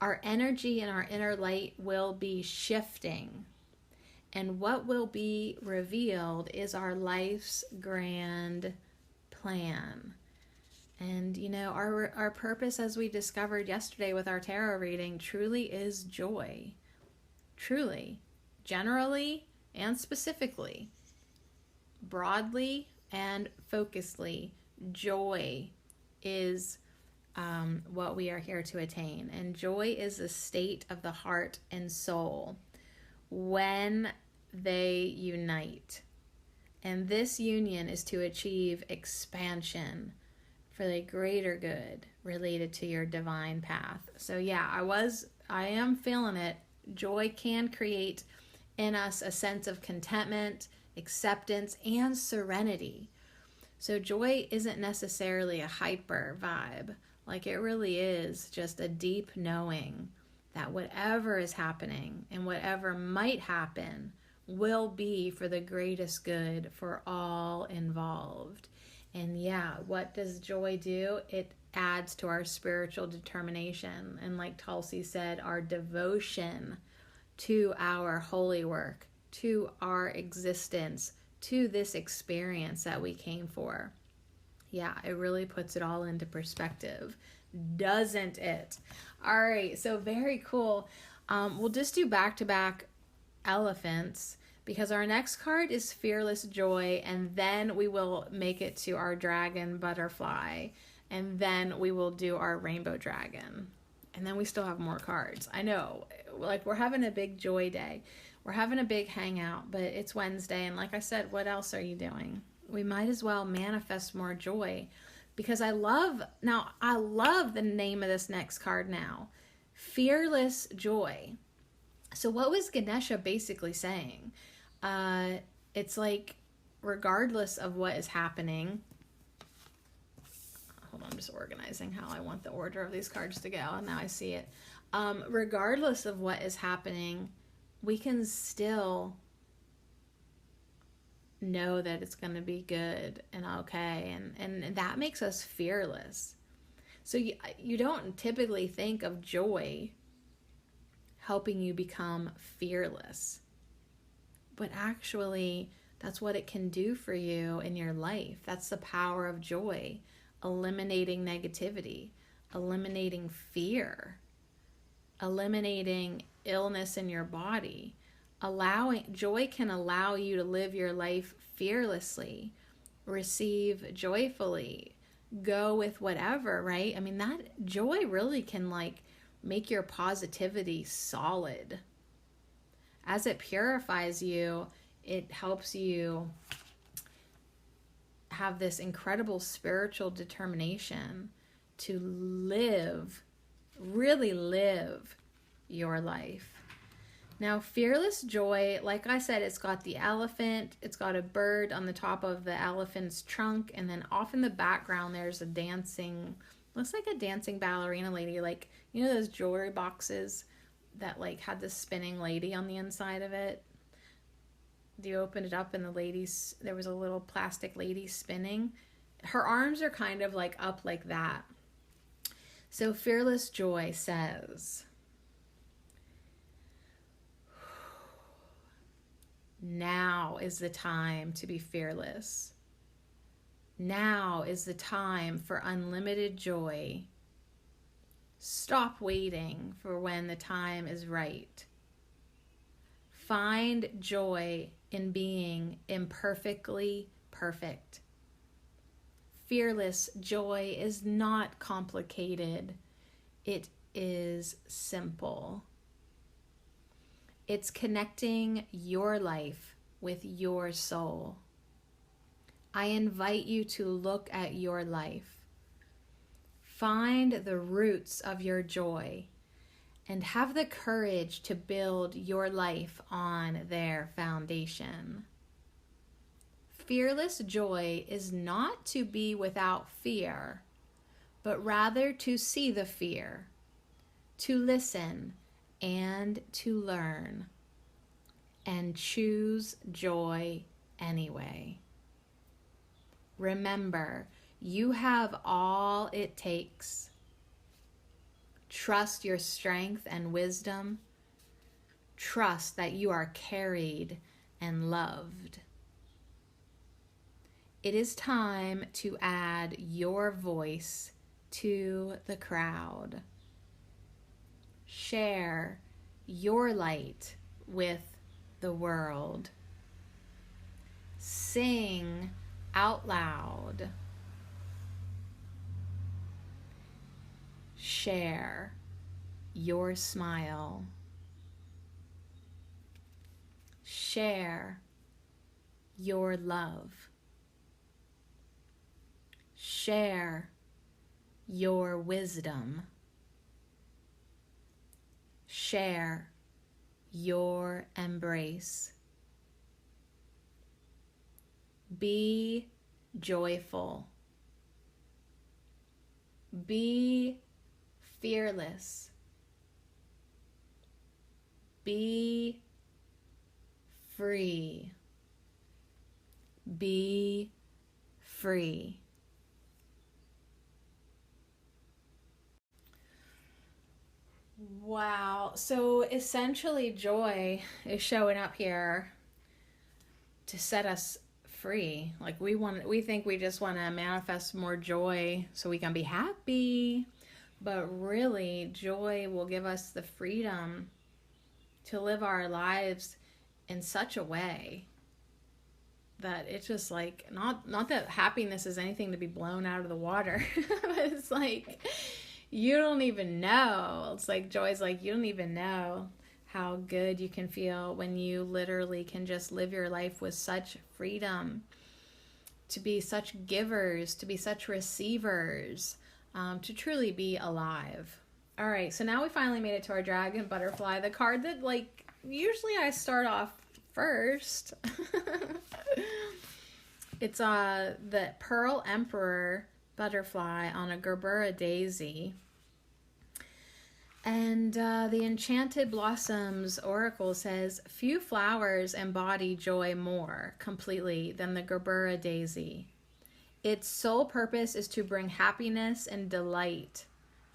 our energy and our inner light will be shifting. And what will be revealed is our life's grand plan. And, our purpose, as we discovered yesterday with our tarot reading, truly is joy. Truly. Generally and specifically. Broadly and focusedly. Joy is what we are here to attain. And joy is a state of the heart and soul when they unite. And this union is to achieve expansion for the greater good related to your divine path. So I am feeling it. Joy can create in us a sense of contentment, acceptance, and serenity. So joy isn't necessarily a hyper vibe. Like, it really is just a deep knowing that whatever is happening and whatever might happen will be for the greatest good for all involved. And what does joy do? It adds to our spiritual determination. And like Tulsi said, our devotion to our holy work, to our existence, to this experience that we came for. Yeah, it really puts it all into perspective, doesn't it? All right, so very cool. We'll just do back-to-back elephants, because our next card is Fearless Joy, and then we will make it to our dragon butterfly, and then we will do our rainbow dragon. And then we still have more cards. I know, like, we're having a big joy day. We're having a big hangout, but it's Wednesday, and like I said, what else are you doing? We might as well manifest more joy, because I love the name of this next card now. Fearless Joy. So what was Ganesha basically saying? It's like, regardless of what is happening, hold on, I'm just organizing how I want the order of these cards to go, and now I see it. Regardless of what is happening, we can still know that it's going to be good and okay, and that makes us fearless. So you don't typically think of joy helping you become fearless, but actually that's what it can do for you in your life. That's the power of joy, eliminating negativity, eliminating fear, eliminating illness in your body. Joy can allow you to live your life fearlessly, receive joyfully, go with whatever, right? I mean, that joy really can make your positivity solid. As it purifies you, it helps you have this incredible spiritual determination to really live your life. Now, Fearless Joy, like I said, it's got the elephant, it's got a bird on the top of the elephant's trunk, and then off in the background there's looks like a dancing ballerina lady, like, those jewelry boxes that had this spinning lady on the inside of it. You opened it up and there was a little plastic lady spinning. Her arms are kind of up like that. So Fearless Joy says, now is the time to be fearless. Now is the time for unlimited joy. Stop waiting for when the time is right. Find joy in being imperfectly perfect. Fearless joy is not complicated. It is simple. It's connecting your life with your soul. I invite you to look at your life. Find the roots of your joy and have the courage to build your life on their foundation. Fearless joy is not to be without fear, but rather to see the fear, to listen and to learn, and choose joy anyway. Remember, you have all it takes. Trust your strength and wisdom. Trust that you are carried and loved. It is time to add your voice to the crowd. Share your light with the world. Sing out loud. Share your smile. Share your love. Share your wisdom. Share your embrace. Be joyful. Be fearless. Be free. Be free. Wow. So essentially, joy is showing up here to set us free. Like we think we just want to manifest more joy so we can be happy. But really, joy will give us the freedom to live our lives in such a way that it's just like, not that happiness is anything to be blown out of the water, but it's like, you don't even know. It's like, joy's like, you don't even know how good you can feel when you literally can just live your life with such freedom, to be such givers, to be such receivers, to truly be alive. All right, so now we finally made it to our dragon butterfly, the card that, like, usually I start off first. It's the Pearl Emperor butterfly on a Gerbera daisy. And the Enchanted Blossoms Oracle says, few flowers embody joy more completely than the Gerbera daisy. Its sole purpose is to bring happiness and delight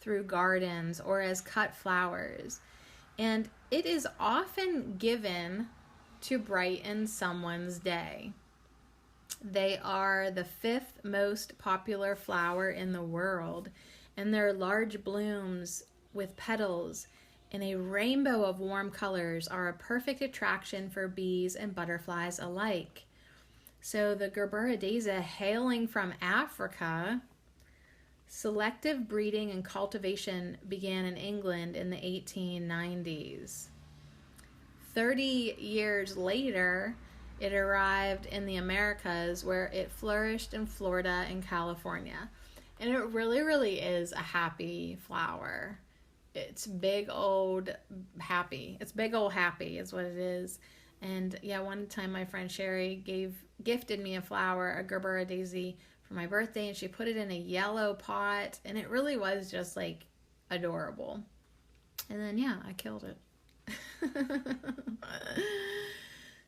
through gardens or as cut flowers. And it is often given to brighten someone's day. They are the 5th most popular flower in the world, and their large blooms with petals in a rainbow of warm colors are a perfect attraction for bees and butterflies alike. So the Gerbera daisy, hailing from Africa, selective breeding and cultivation began in England in the 1890s. 30 years later, it arrived in the Americas, where it flourished in Florida and California. And it really, really is a happy flower. It's big old happy. It's big old happy is what it is. And yeah, one time my friend Sherry gifted me a flower, a Gerbera daisy, for my birthday, and she put it in a yellow pot, and it really was just like adorable. And then yeah, I killed it.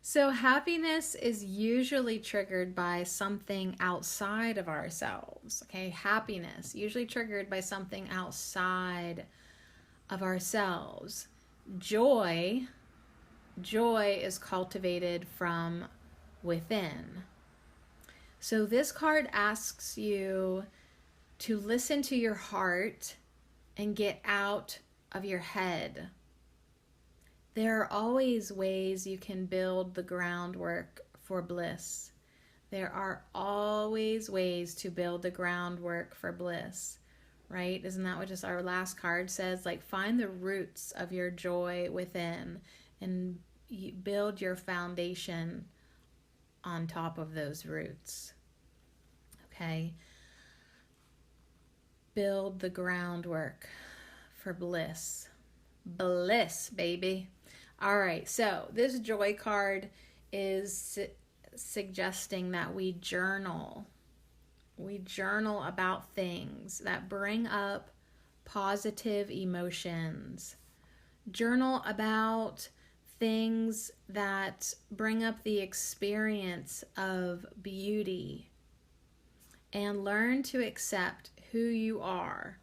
So happiness is usually triggered by something outside of ourselves. Okay, happiness usually triggered by something outside of ourselves. Joy is cultivated from within. So this card asks you to listen to your heart and get out of your head. There are always ways you can build the groundwork for bliss. There are always ways to build the groundwork for bliss, right? Isn't that what just our last card says? Like, find the roots of your joy within and you build your foundation on top of those roots. Okay? Build the groundwork for bliss. bliss, baby. All right, so this joy card is suggesting that we journal. We journal about things that bring up positive emotions. Journal about things that bring up the experience of beauty. And learn to accept who you are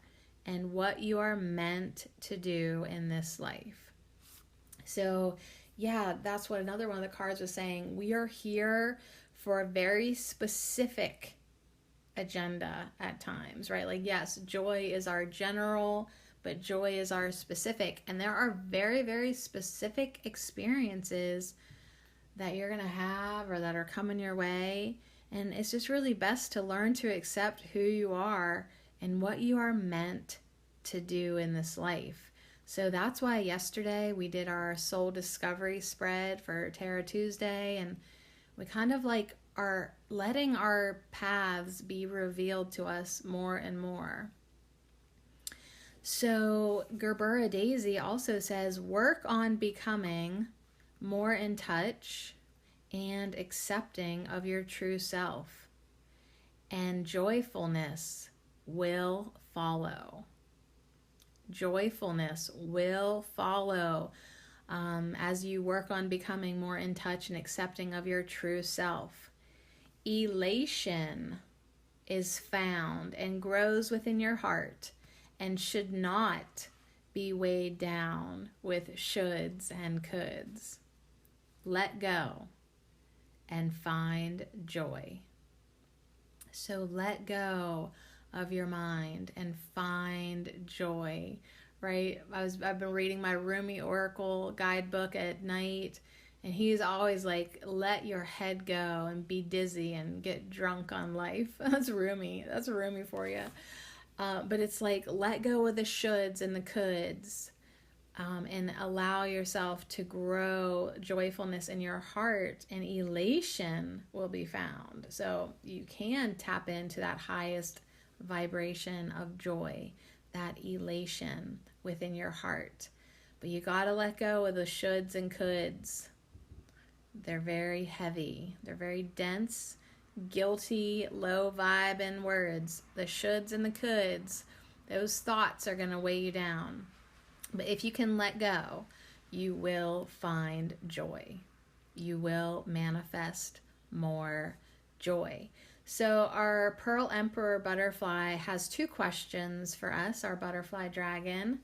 and what you are meant to do in this life. So, yeah, that's what another one of the cards was saying. We are here for a very specific agenda at times, right? Like, yes, joy is our general, but joy is our specific. And there are very, very specific experiences that you're going to have or that are coming your way. And it's just really best to learn to accept who you are and what you are meant to do in this life. So that's why yesterday we did our soul discovery spread for Tarot Tuesday, and we kind of like are letting our paths be revealed to us more and more. So Gerbera Daisy also says, work on becoming more in touch and accepting of your true self, and joyfulness will follow. Joyfulness will follow as you work on becoming more in touch and accepting of your true self. Elation is found and grows within your heart and should not be weighed down with shoulds and coulds. Let go and find joy. So let go of your mind and find joy, right? I've been reading my Rumi Oracle guidebook at night, and he's always like, let your head go and be dizzy and get drunk on life. That's Rumi for you. But it's like, let go of the shoulds and the coulds, and allow yourself to grow joyfulness in your heart, and elation will be found. So you can tap into that highest vibration of joy, that elation within your heart. But you got to let go of the shoulds and coulds. They're very heavy. They're very dense, guilty, low vibe in words. The shoulds and the coulds, those thoughts are going to weigh you down. But if you can let go, you will find joy. You will manifest more joy. So our Pearl Emperor butterfly has 2 questions for us. Our butterfly dragon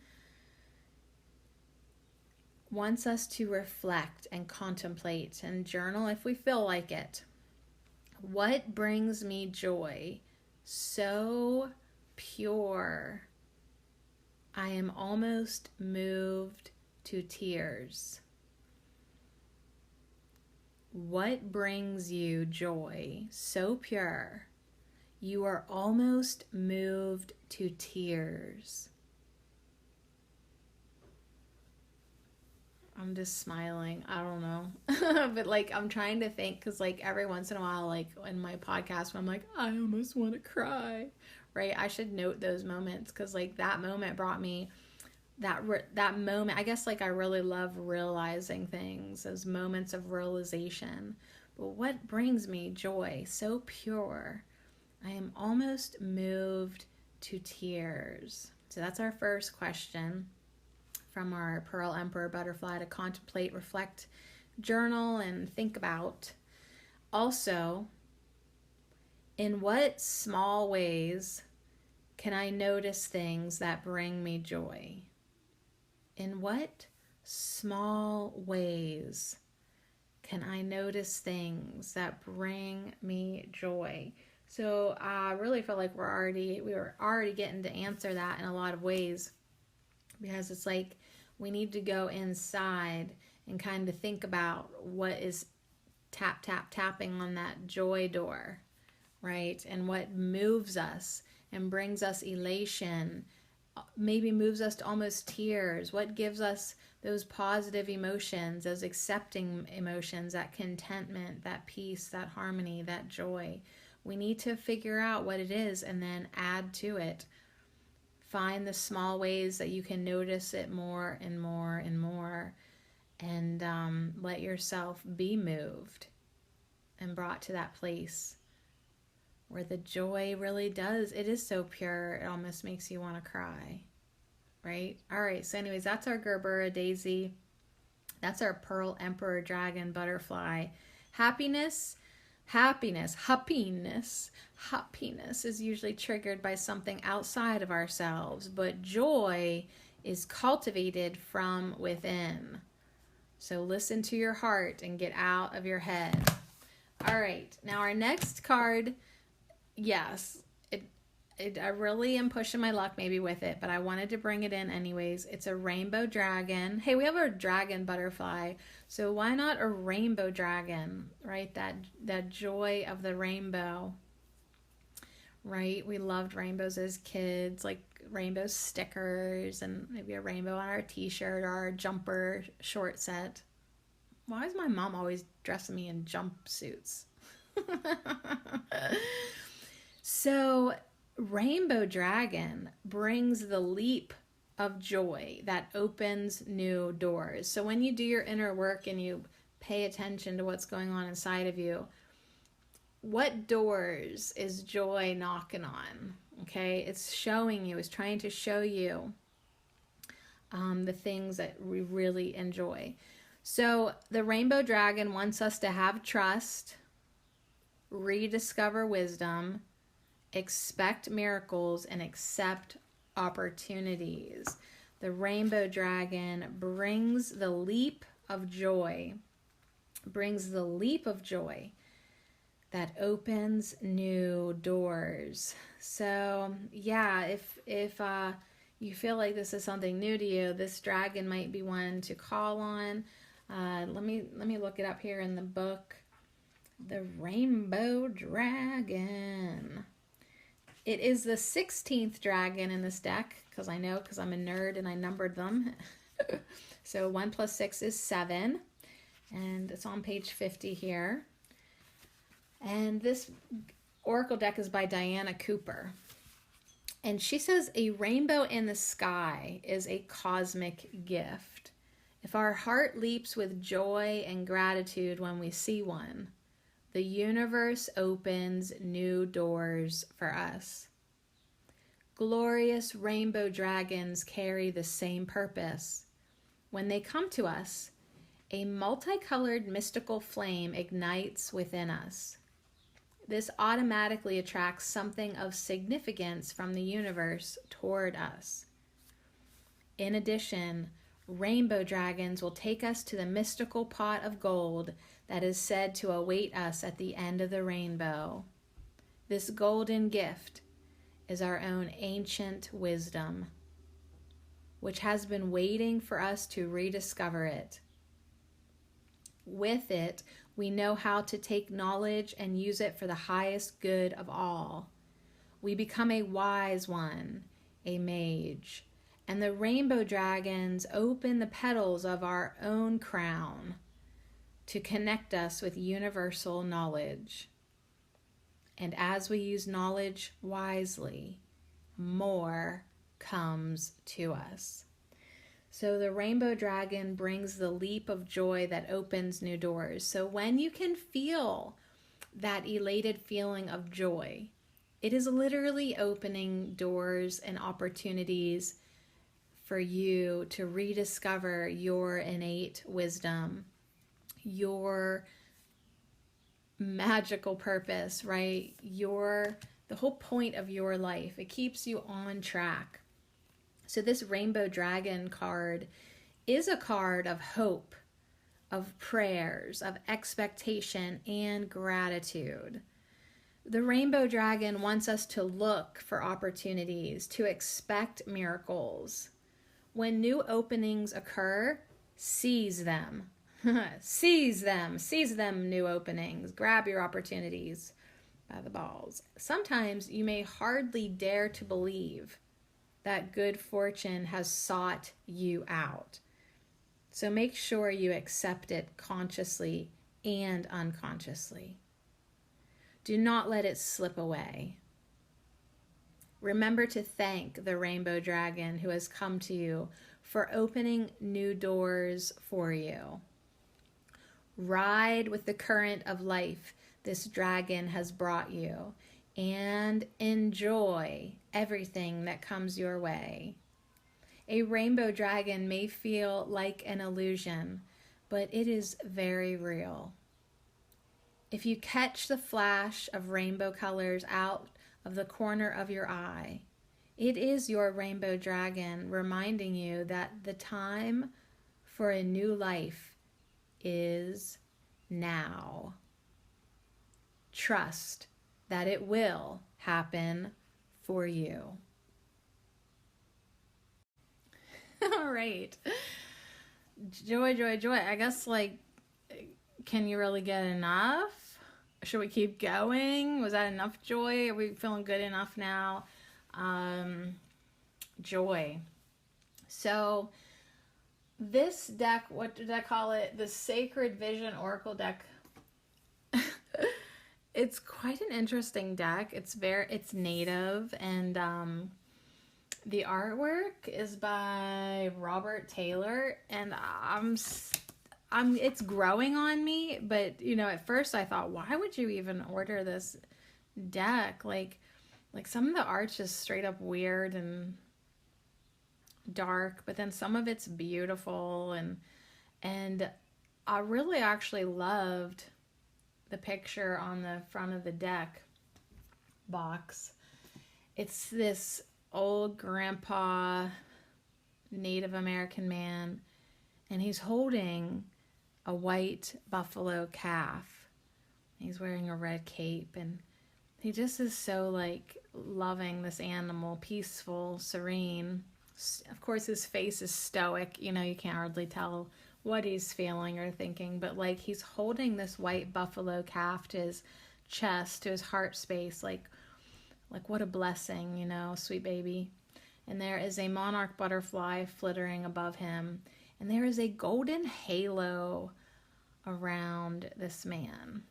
wants us to reflect and contemplate and journal if we feel like it. What brings me joy? So pure, I am almost moved to tears. What brings you joy? So pure, you are almost moved to tears. I'm just smiling. I don't know. But like, I'm trying to think, because like every once in a while, like in my podcast, I'm like, I almost want to cry, right? I should note those moments, because like that moment brought me that moment. I guess like I really love realizing things, those moments of realization. But what brings me joy? So pure, I am almost moved to tears. So that's our first question from our Pearl Emperor butterfly to contemplate, reflect, journal, and think about. Also, in what small ways can I notice things that bring me joy? In what small ways can I notice things that bring me joy? So I really feel like we were already getting to answer that in a lot of ways, because it's like we need to go inside and kind of think about what is tapping on that joy door, right? And what moves us and brings us elation, maybe moves us to almost tears. What gives us those positive emotions, those accepting emotions, that contentment, that peace, that harmony, that joy. We need to figure out what it is and then add to it. Find the small ways that you can notice it more and more and more, and let yourself be moved and brought to that place where the joy really does. It is so pure, it almost makes you want to cry, right? All right, so anyways, that's our Gerbera daisy. That's our Pearl Emperor Dragon Butterfly. Happiness is usually triggered by something outside of ourselves, but joy is cultivated from within. So listen to your heart and get out of your head. All right, now our next card, yes, I really am pushing my luck maybe with it, but I wanted to bring it in anyways. It's a rainbow dragon. Hey, we have a dragon butterfly, so why not a rainbow dragon, right? That joy of the rainbow, right? We loved rainbows as kids, like rainbow stickers and maybe a rainbow on our t-shirt or our jumper short set. Why is my mom always dressing me in jumpsuits? So rainbow dragon brings the leap of joy that opens new doors. So when you do your inner work and you pay attention to what's going on inside of you, what doors is joy knocking on? Okay, it's showing you, it's trying to show you the things that we really enjoy. So the rainbow dragon wants us to have trust, rediscover wisdom, expect miracles, and accept opportunities. The rainbow dragon brings the leap of joy, that opens new doors. So yeah, if you feel like this is something new to you, this dragon might be one to call on. Let me look it up here in the book. The rainbow dragon. It is the 16th dragon in this deck, because I'm a nerd and I numbered them. So 1 + 6 is 7, and it's on page 50 here. And this oracle deck is by Diana Cooper. And she says a rainbow in the sky is a cosmic gift. If our heart leaps with joy and gratitude when we see one, the universe opens new doors for us. Glorious rainbow dragons carry the same purpose. When they come to us, a multicolored mystical flame ignites within us. This automatically attracts something of significance from the universe toward us. In addition, rainbow dragons will take us to the mystical pot of gold that is said to await us at the end of the rainbow. This golden gift is our own ancient wisdom, which has been waiting for us to rediscover it. With it, we know how to take knowledge and use it for the highest good of all. We become a wise one, a mage, and the rainbow dragons open the petals of our own crown to connect us with universal knowledge. And as we use knowledge wisely, more comes to us. So the rainbow dragon brings the leap of joy that opens new doors. So when you can feel that elated feeling of joy, it is literally opening doors and opportunities for you to rediscover your innate wisdom, your magical purpose, right? The whole point of your life. It keeps you on track. So this rainbow dragon card is a card of hope, of prayers, of expectation, and gratitude. The rainbow dragon wants us to look for opportunities, to expect miracles. When new openings occur, seize them. Seize them, new openings. Grab your opportunities by the balls. Sometimes you may hardly dare to believe that good fortune has sought you out. So make sure you accept it consciously and unconsciously. Do not let it slip away. Remember to thank the rainbow dragon who has come to you for opening new doors for you. Ride with the current of life this dragon has brought you and enjoy everything that comes your way. A rainbow dragon may feel like an illusion, but it is very real. If you catch the flash of rainbow colors out of the corner of your eye, it is your rainbow dragon reminding you that the time for a new life is now. Trust that it will happen for you. All right. Joy, joy, joy. I guess, can you really get enough? Should we keep going? Was that enough joy? Are we feeling good enough now? Joy. So this deck, what did I call it? The Sacred Vision Oracle deck. It's quite an interesting deck. It's native, and the artwork is by Robert Taylor, and it's growing on me, but at first I thought, why would you even order this deck? Like some of the art's just straight up weird and dark, but then some of it's beautiful, and I really actually loved the picture on the front of the deck box. It's this old grandpa Native American man, and he's holding a white buffalo calf. He's wearing a red cape, and he just is so loving this animal, peaceful, serene. Of course, his face is stoic. You can't hardly tell what he's feeling or thinking, but he's holding this white buffalo calf to his chest, to his heart space, like what a blessing, sweet baby. And there is a monarch butterfly flittering above him, and there is a golden halo around this man.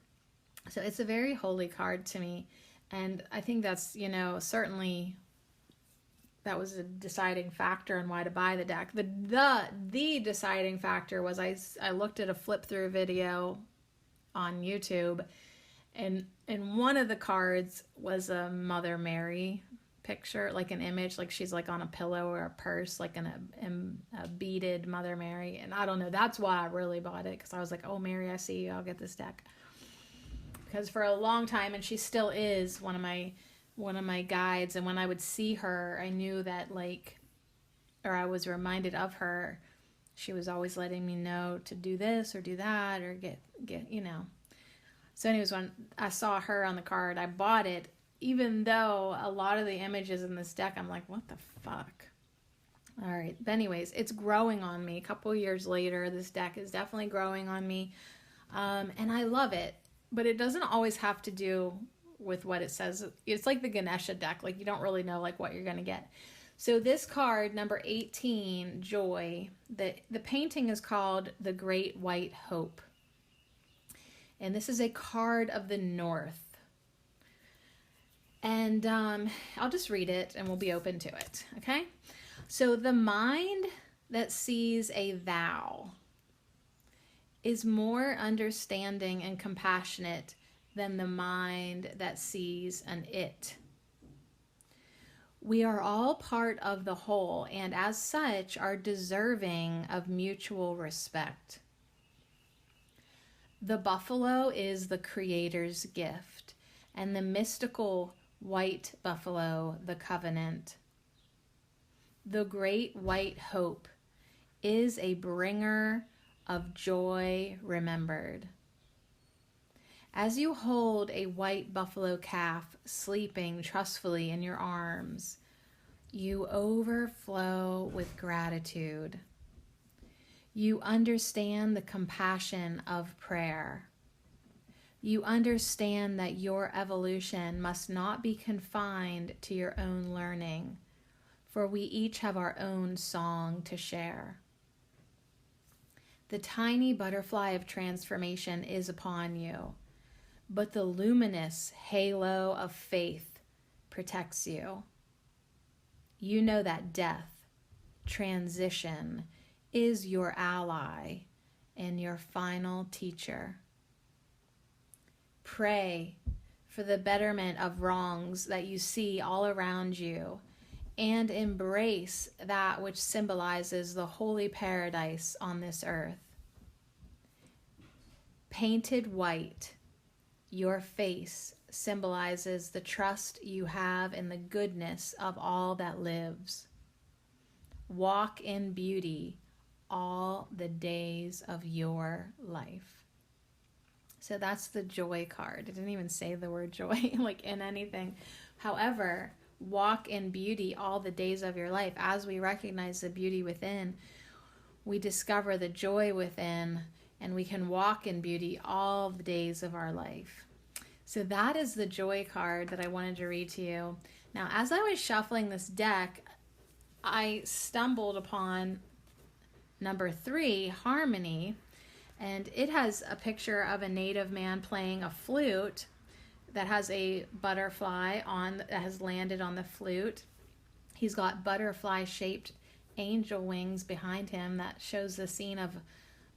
So it's a very holy card to me, and I think that's, certainly that was a deciding factor in why to buy the deck. The deciding factor was I looked at a flip through video on YouTube, and one of the cards was a Mother Mary picture, an image, she's on a pillow or a purse, a beaded Mother Mary. And I don't know, that's why I really bought it, because I was like, oh Mary, I see you, I'll get this deck. Because for a long time, and she still is one of my guides, and when I would see her, I knew that or I was reminded of her. She was always letting me know to do this or do that or get So anyways, when I saw her on the card, I bought it, even though a lot of the images in this deck, I'm like, what the fuck? All right. But anyways, it's growing on me. A couple years later, this deck is definitely growing on me. And I love it. But it doesn't always have to do with what it says. It's like the Ganesha deck. You don't really know what you're going to get. So this card, number 18, Joy, the painting is called The Great White Hope. And this is a card of the North. And I'll just read it and we'll be open to it, okay? So the mind that sees a thou is more understanding and compassionate than the mind that sees an it. We are all part of the whole, and as such are deserving of mutual respect. The buffalo is the Creator's gift, and the mystical white buffalo the covenant. The great white hope is a bringer of joy remembered. As you hold a white buffalo calf sleeping trustfully in your arms, you overflow with gratitude. You understand the compassion of prayer. You understand that your evolution must not be confined to your own learning, for we each have our own song to share. The tiny butterfly of transformation is upon you, but the luminous halo of faith protects you. You know that death, transition, is your ally and your final teacher. Pray for the betterment of wrongs that you see all around you, and embrace that which symbolizes the holy paradise on this earth. Painted white, your face symbolizes the trust you have in the goodness of all that lives. Walk in beauty all the days of your life. So that's the joy card. It didn't even say the word joy like in anything. However, walk in beauty all the days of your life. As we recognize the beauty within, we discover the joy within, and we can walk in beauty all the days of our life. So that is the joy card that I wanted to read to you. Now, as I was shuffling this deck, I stumbled upon number 3, harmony, and it has a picture of a native man playing a flute that has a butterfly that has landed on the flute. He's got butterfly-shaped angel wings behind him that shows the scene of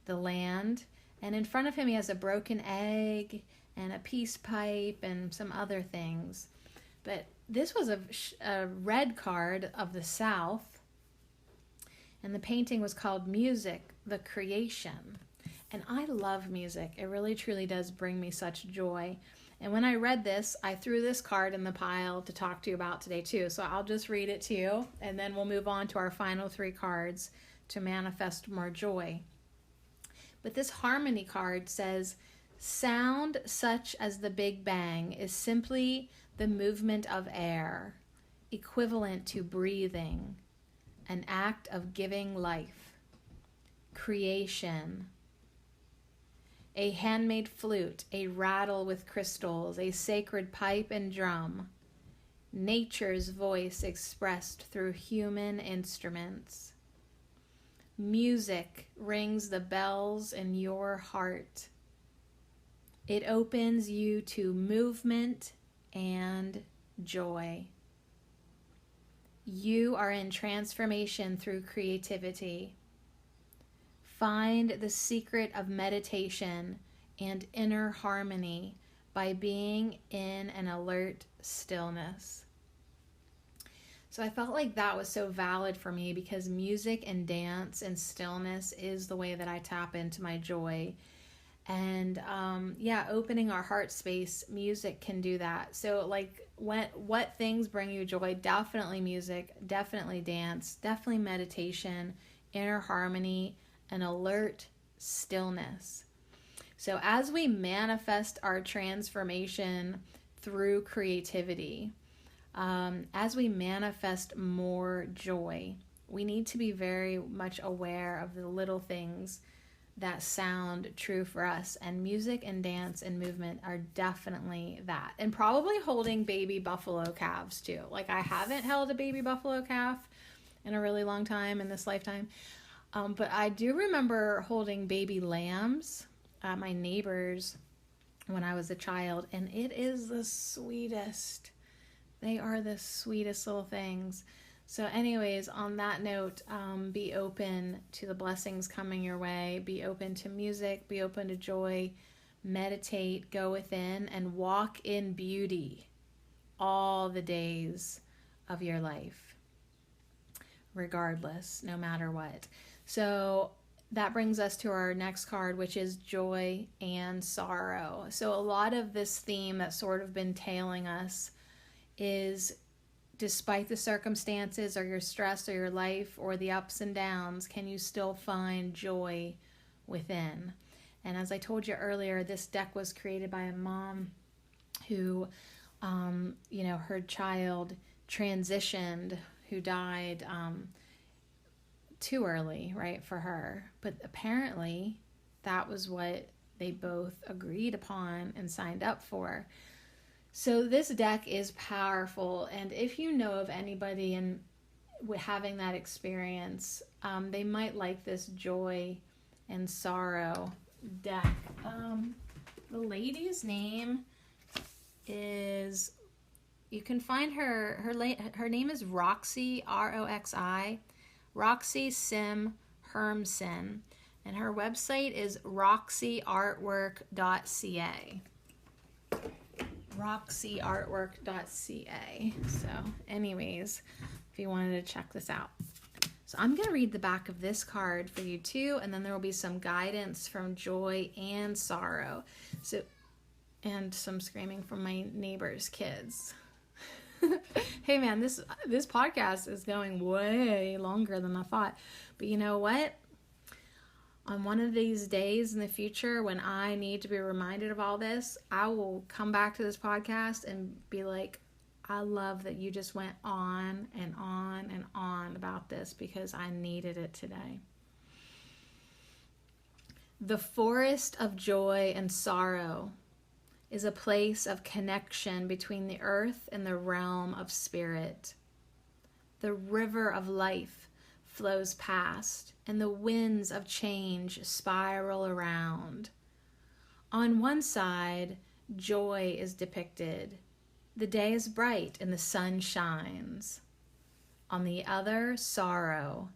the land. And in front of him, he has a broken egg and a peace pipe and some other things. But this was a red card of the South. And the painting was called Music, the Creation. And I love music. It really, truly does bring me such joy. And when I read this, I threw this card in the pile to talk to you about today too. So I'll just read it to you, and then we'll move on to our final 3 cards to manifest more joy. But this harmony card says, sound such as the Big Bang is simply the movement of air, equivalent to breathing, an act of giving life. Creation. A handmade flute, a rattle with crystals, a sacred pipe and drum. Nature's voice expressed through human instruments. Music rings the bells in your heart. It opens you to movement and joy. You are in transformation through creativity. Find the secret of meditation and inner harmony by being in an alert stillness. So I felt like that was so valid for me, because music and dance and stillness is the way that I tap into my joy. And opening our heart space, music can do that. So like what things bring you joy? Definitely music, definitely dance, definitely meditation, inner harmony, an alert stillness. So as we manifest our transformation through creativity, as we manifest more joy, we need to be very much aware of the little things that sound true for us. And music and dance and movement are definitely that. And probably holding baby buffalo calves too. Like, I haven't held a baby buffalo calf in a really long time in this lifetime. But I do remember holding baby lambs at my neighbor's when I was a child, and it is the sweetest. They are the sweetest little things. So anyways, on that note, be open to the blessings coming your way. Be open to music. Be open to joy. Meditate, go within, and walk in beauty all the days of your life, regardless, no matter what. So that brings us to our next card, which is joy and sorrow. So a lot of this theme that's sort of been tailing us is, despite the circumstances or your stress or your life or the ups and downs, can you still find joy within? And as I told you earlier, this deck was created by a mom who, her child transitioned, who died too early, right, for her. But apparently that was what they both agreed upon and signed up for. So this deck is powerful, and if you know of anybody having that experience, they might like this joy and sorrow deck. The lady's name is You can find her name is Roxy, Roxi, Roxy Sim Hermsen, and her website is roxyartwork.ca. roxyartwork.ca. So anyways, if you wanted to check this out. So I'm going to read the back of this card for you too, and then there will be some guidance from joy and sorrow. So, and some screaming from my neighbor's kids. Hey man, this podcast is going way longer than I thought. But you know what? On one of these days in the future when I need to be reminded of all this, I will come back to this podcast and be like, I love that you just went on and on and on about this because I needed it today. The forest of joy and sorrow is a place of connection between the earth and the realm of spirit. The river of life flows past, and the winds of change spiral around. On one side, joy is depicted. The day is bright and the sun shines. On the other, sorrow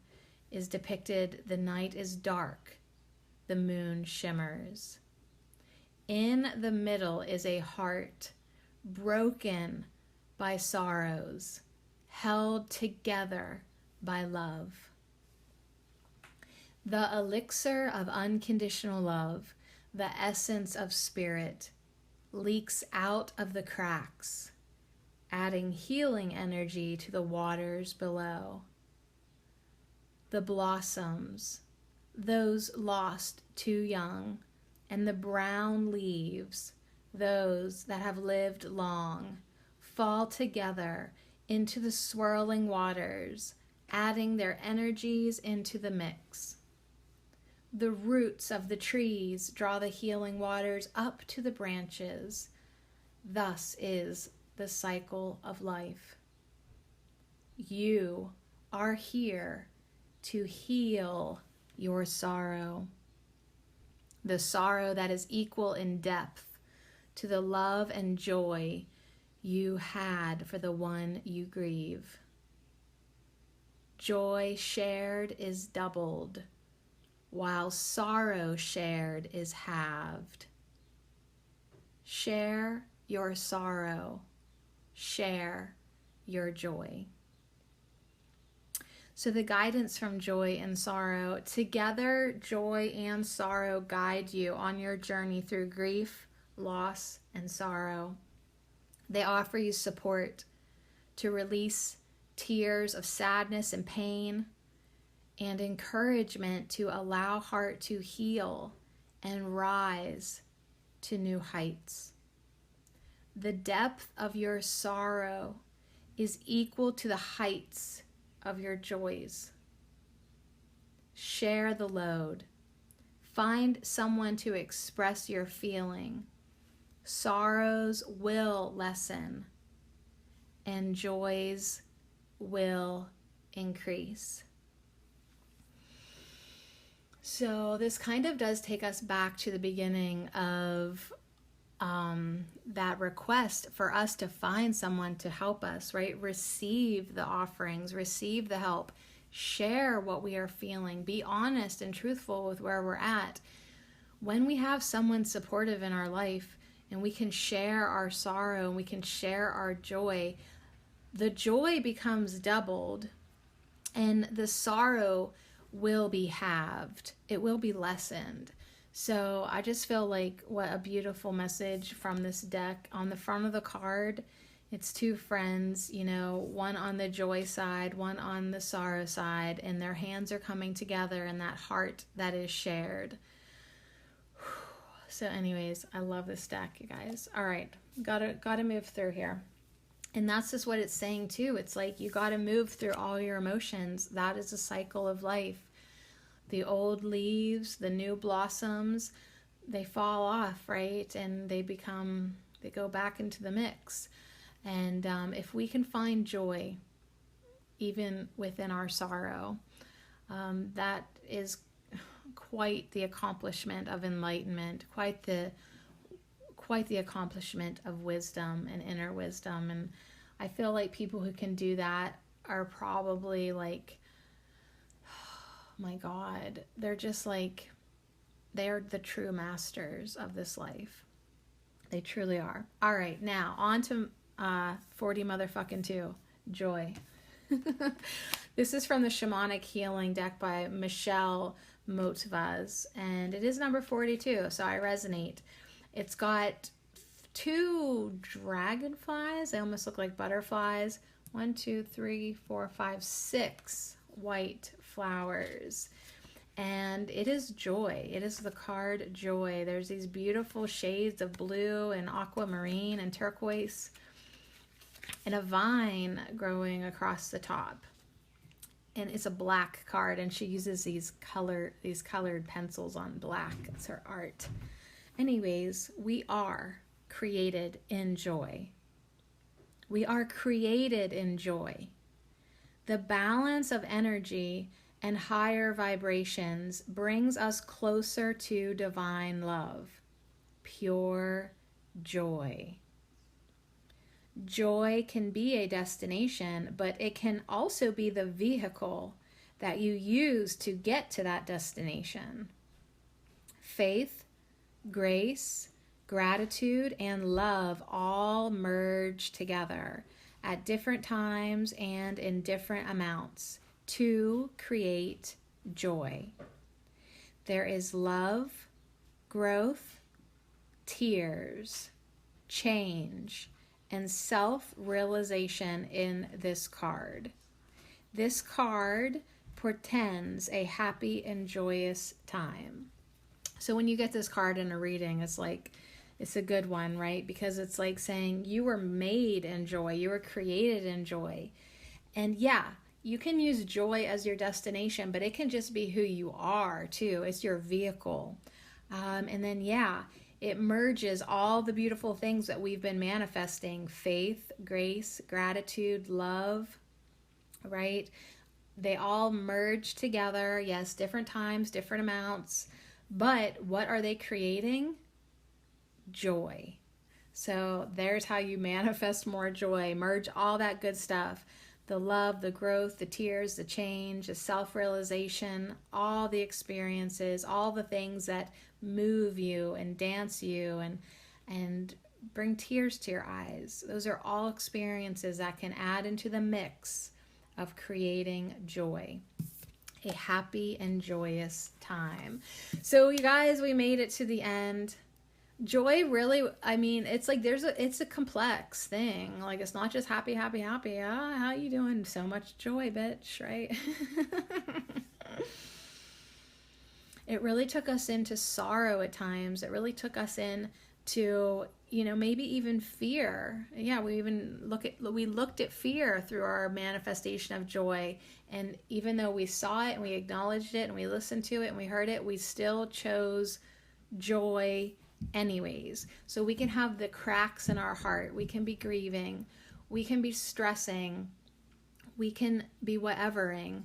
is depicted. The night is dark, the moon shimmers. In the middle is a heart broken by sorrows, held together by love. The elixir of unconditional love, the essence of spirit, leaks out of the cracks, adding healing energy to the waters below. The blossoms, those lost too young, and the brown leaves, those that have lived long, fall together into the swirling waters, adding their energies into the mix. The roots of the trees draw the healing waters up to the branches. Thus is the cycle of life. You are here to heal your sorrow. The sorrow that is equal in depth to the love and joy you had for the one you grieve. Joy shared is doubled, while sorrow shared is halved. Share your sorrow, share your joy. So the guidance from joy and sorrow, together joy and sorrow guide you on your journey through grief, loss, and sorrow. They offer you support to release tears of sadness and pain, and encouragement to allow heart to heal and rise to new heights. The depth of your sorrow is equal to the heights of your joys. Share the load. Find someone to express your feeling. Sorrows will lessen, and joys will increase. So this kind of does take us back to the beginning of that request for us to find someone to help us, right? Receive the offerings, receive the help, share what we are feeling, be honest and truthful with where we're at. When we have someone supportive in our life and we can share our sorrow and we can share our joy, the joy becomes doubled and the sorrow will be halved. It will be lessened. So I just feel like what a beautiful message from this deck. On the front of the card, it's two friends, one on the joy side, one on the sorrow side, and their hands are coming together in that heart that is shared. So anyways, I love this deck, you guys. All right, gotta move through here. And that's just what it's saying too. It's like you gotta move through all your emotions. That is a cycle of life. The old leaves, the new blossoms, they fall off, right? And they go back into the mix. And if we can find joy, even within our sorrow, that is quite the accomplishment of enlightenment, quite the accomplishment of wisdom and inner wisdom. And I feel like people who can do that are probably like, oh my God, they're just like, they're the true masters of this life. They truly are. All right, now on to 40 motherfucking 2, joy. This is from the Shamanic Healing deck by Michelle Motvaz, and it is number 42, so I resonate. It's got 2 dragonflies. They almost look like butterflies. 1, 2, 3, 4, 5, 6 white flowers. And it is joy. It is the card joy. There's these beautiful shades of blue and aquamarine and turquoise, and a vine growing across the top. And it's a black card, and she uses these colored pencils on black. It's her art. Anyways, we are created in joy. We are created in joy. The balance of energy and higher vibrations brings us closer to divine love, pure joy. Joy can be a destination, but it can also be the vehicle that you use to get to that destination. Faith, grace, gratitude, and love all merge together at different times and in different amounts to create joy. There is love, growth, tears, change, and self-realization in this card. This card portends a happy and joyous time. So when you get this card in a reading, it's like, it's a good one, right? Because it's like saying you were made in joy, you were created in joy. And yeah, you can use joy as your destination, but it can just be who you are too. It's your vehicle. And then, yeah, it merges all the beautiful things that we've been manifesting: faith, grace, gratitude, love, right? They all merge together. Yes, different times, different amounts. But what are they creating? Joy. So there's how you manifest more joy. Merge all that good stuff. The love, the growth, the tears, the change, the self-realization, all the experiences, all the things that move you and dance you and bring tears to your eyes. Those are all experiences that can add into the mix of creating joy. A happy and joyous time. So you guys, we made it to the end. Joy really, I mean, it's like it's a complex thing. Like, it's not just happy, happy, happy. How you doing? So much joy, bitch, right? It really took us into sorrow at times. It really took us into, maybe even fear. Yeah, we looked at fear through our manifestation of joy. And even though we saw it and we acknowledged it and we listened to it and we heard it, we still chose joy anyways. So we can have the cracks in our heart. We can be grieving. We can be stressing. We can be whatevering.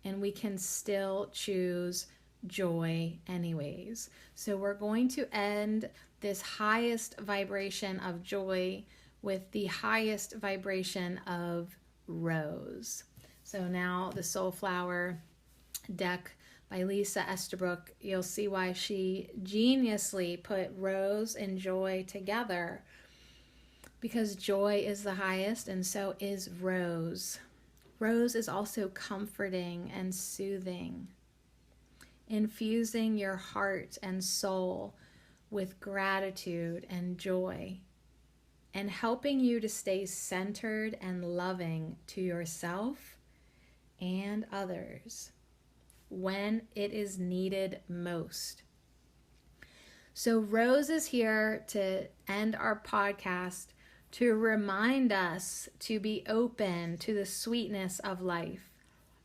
And we can still choose joy anyways. So we're going to end this highest vibration of joy with the highest vibration of rose. So now the Soulflower deck by Lisa Estabrook, you'll see why she geniusly put rose and joy together, because joy is the highest and so is rose. Rose is also comforting and soothing, infusing your heart and soul with gratitude and joy, and helping you to stay centered and loving to yourself and others when it is needed most. So Rose is here to end our podcast to remind us to be open to the sweetness of life.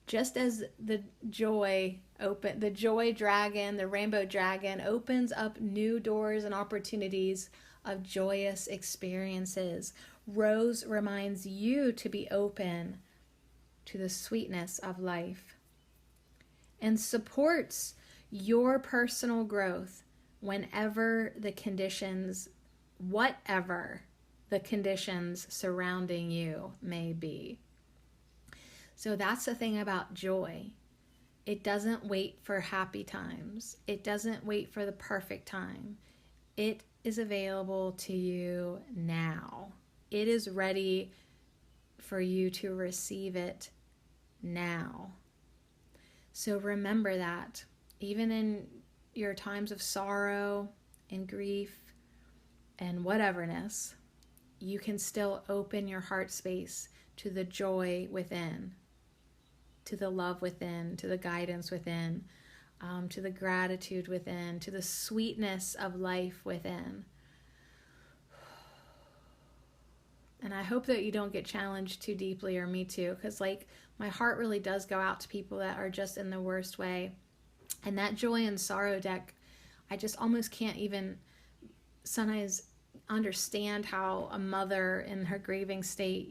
Just as the joy dragon, the rainbow dragon, opens up new doors and opportunities of joyous experiences, Rose reminds you to be open to the sweetness of life and supports your personal growth whenever the conditions, whatever the conditions surrounding you may be. So that's the thing about joy. It doesn't wait for happy times. It doesn't wait for the perfect time. It is available to you now. It is ready for you to receive it now. So remember that, even in your times of sorrow and grief and whateverness, you can still open your heart space to the joy within, to the love within, to the guidance within, to the gratitude within, to the sweetness of life within. And I hope that you don't get challenged too deeply, or me too, because like my heart really does go out to people that are just in the worst way. And that joy and sorrow deck, I just almost can't even sometimes understand how a mother in her grieving state,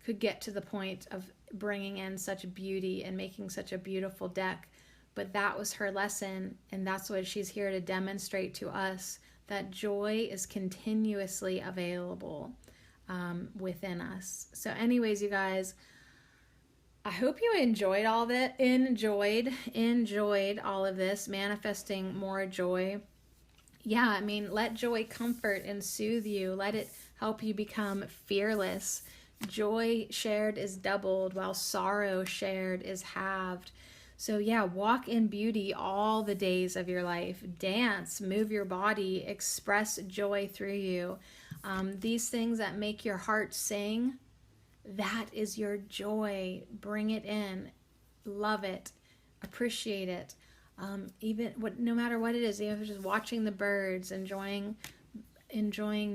could get to the point of bringing in such beauty and making such a beautiful deck. But that was her lesson, and that's what she's here to demonstrate to us, that joy is continuously available within us. So anyways, you guys, I hope you enjoyed all of it, enjoyed all of this, manifesting more joy. Yeah, I mean, let joy comfort and soothe you. Let it help you become fearless. Joy shared is doubled, while sorrow shared is halved. So yeah, walk in beauty all the days of your life. Dance, move your body, express joy through you. These things that make your heart sing, that is your joy. Bring it in, love it, appreciate it. No matter what it is, even if it's just watching the birds, enjoying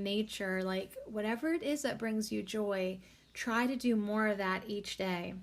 nature, like whatever it is that brings you joy, try to do more of that each day.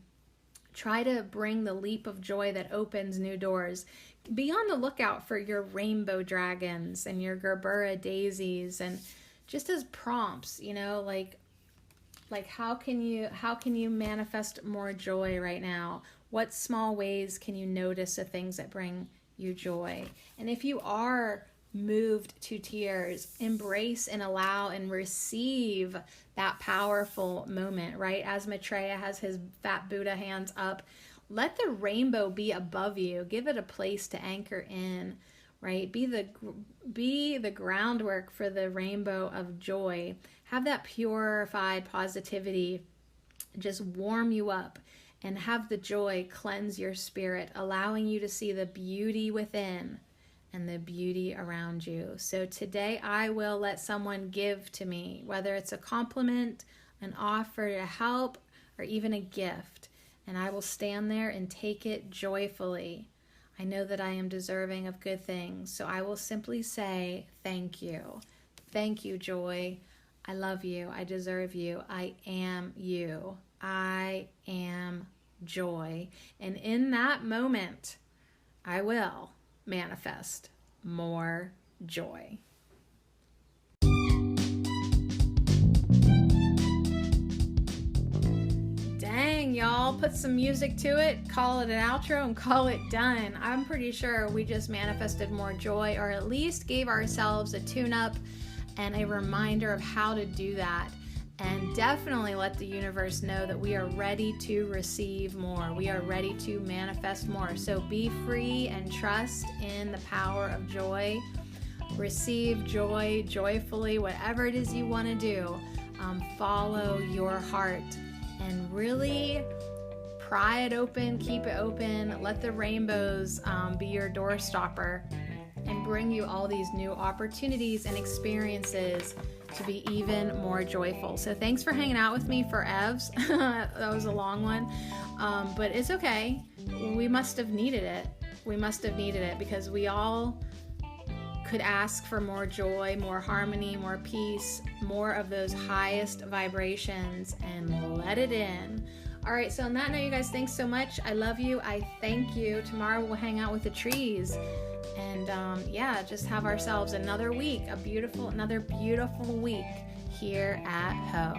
Try to bring the leap of joy that opens new doors. Be on the lookout for your rainbow dragons and your Gerbera daisies, and just as prompts, like how can you manifest more joy right now? What small ways can you notice the things that bring you joy? And if you are moved to tears, embrace and allow and receive that powerful moment, right? As Maitreya has his fat Buddha hands up, let the rainbow be above you. Give it a place to anchor in, right? Be the groundwork for the rainbow of joy. Have that purified positivity just warm you up, and have the joy cleanse your spirit, allowing you to see the beauty within and the beauty around you. So today I will let someone give to me, whether it's a compliment, an offer to help, or even a gift, and I will stand there and take it joyfully. I know that I am deserving of good things, so I will simply say thank you. Thank you, joy. I love you. I deserve you. I am you. I am joy. And in that moment, I will manifest more joy. Dang, y'all, put some music to it, call it an outro, and call it done. I'm pretty sure we just manifested more joy, or at least gave ourselves a tune-up and a reminder of how to do that. And definitely let the universe know that we are ready to receive more. We are ready to manifest more. So be free and trust in the power of joy. Receive joy joyfully, whatever it is you want to do. Follow your heart and really pry it open, keep it open. Let the rainbows be your door stopper and bring you all these new opportunities and experiences to be even more joyful. So thanks for hanging out with me for EVs. That was a long one, but it's okay. We must have needed it. Because we all could ask for more joy, more harmony, more peace, more of those highest vibrations, and let it in. All right, so on that note, you guys, thanks so much. I love you. I thank you. Tomorrow we'll hang out with the trees. And just have ourselves another week, another beautiful week here at Ho.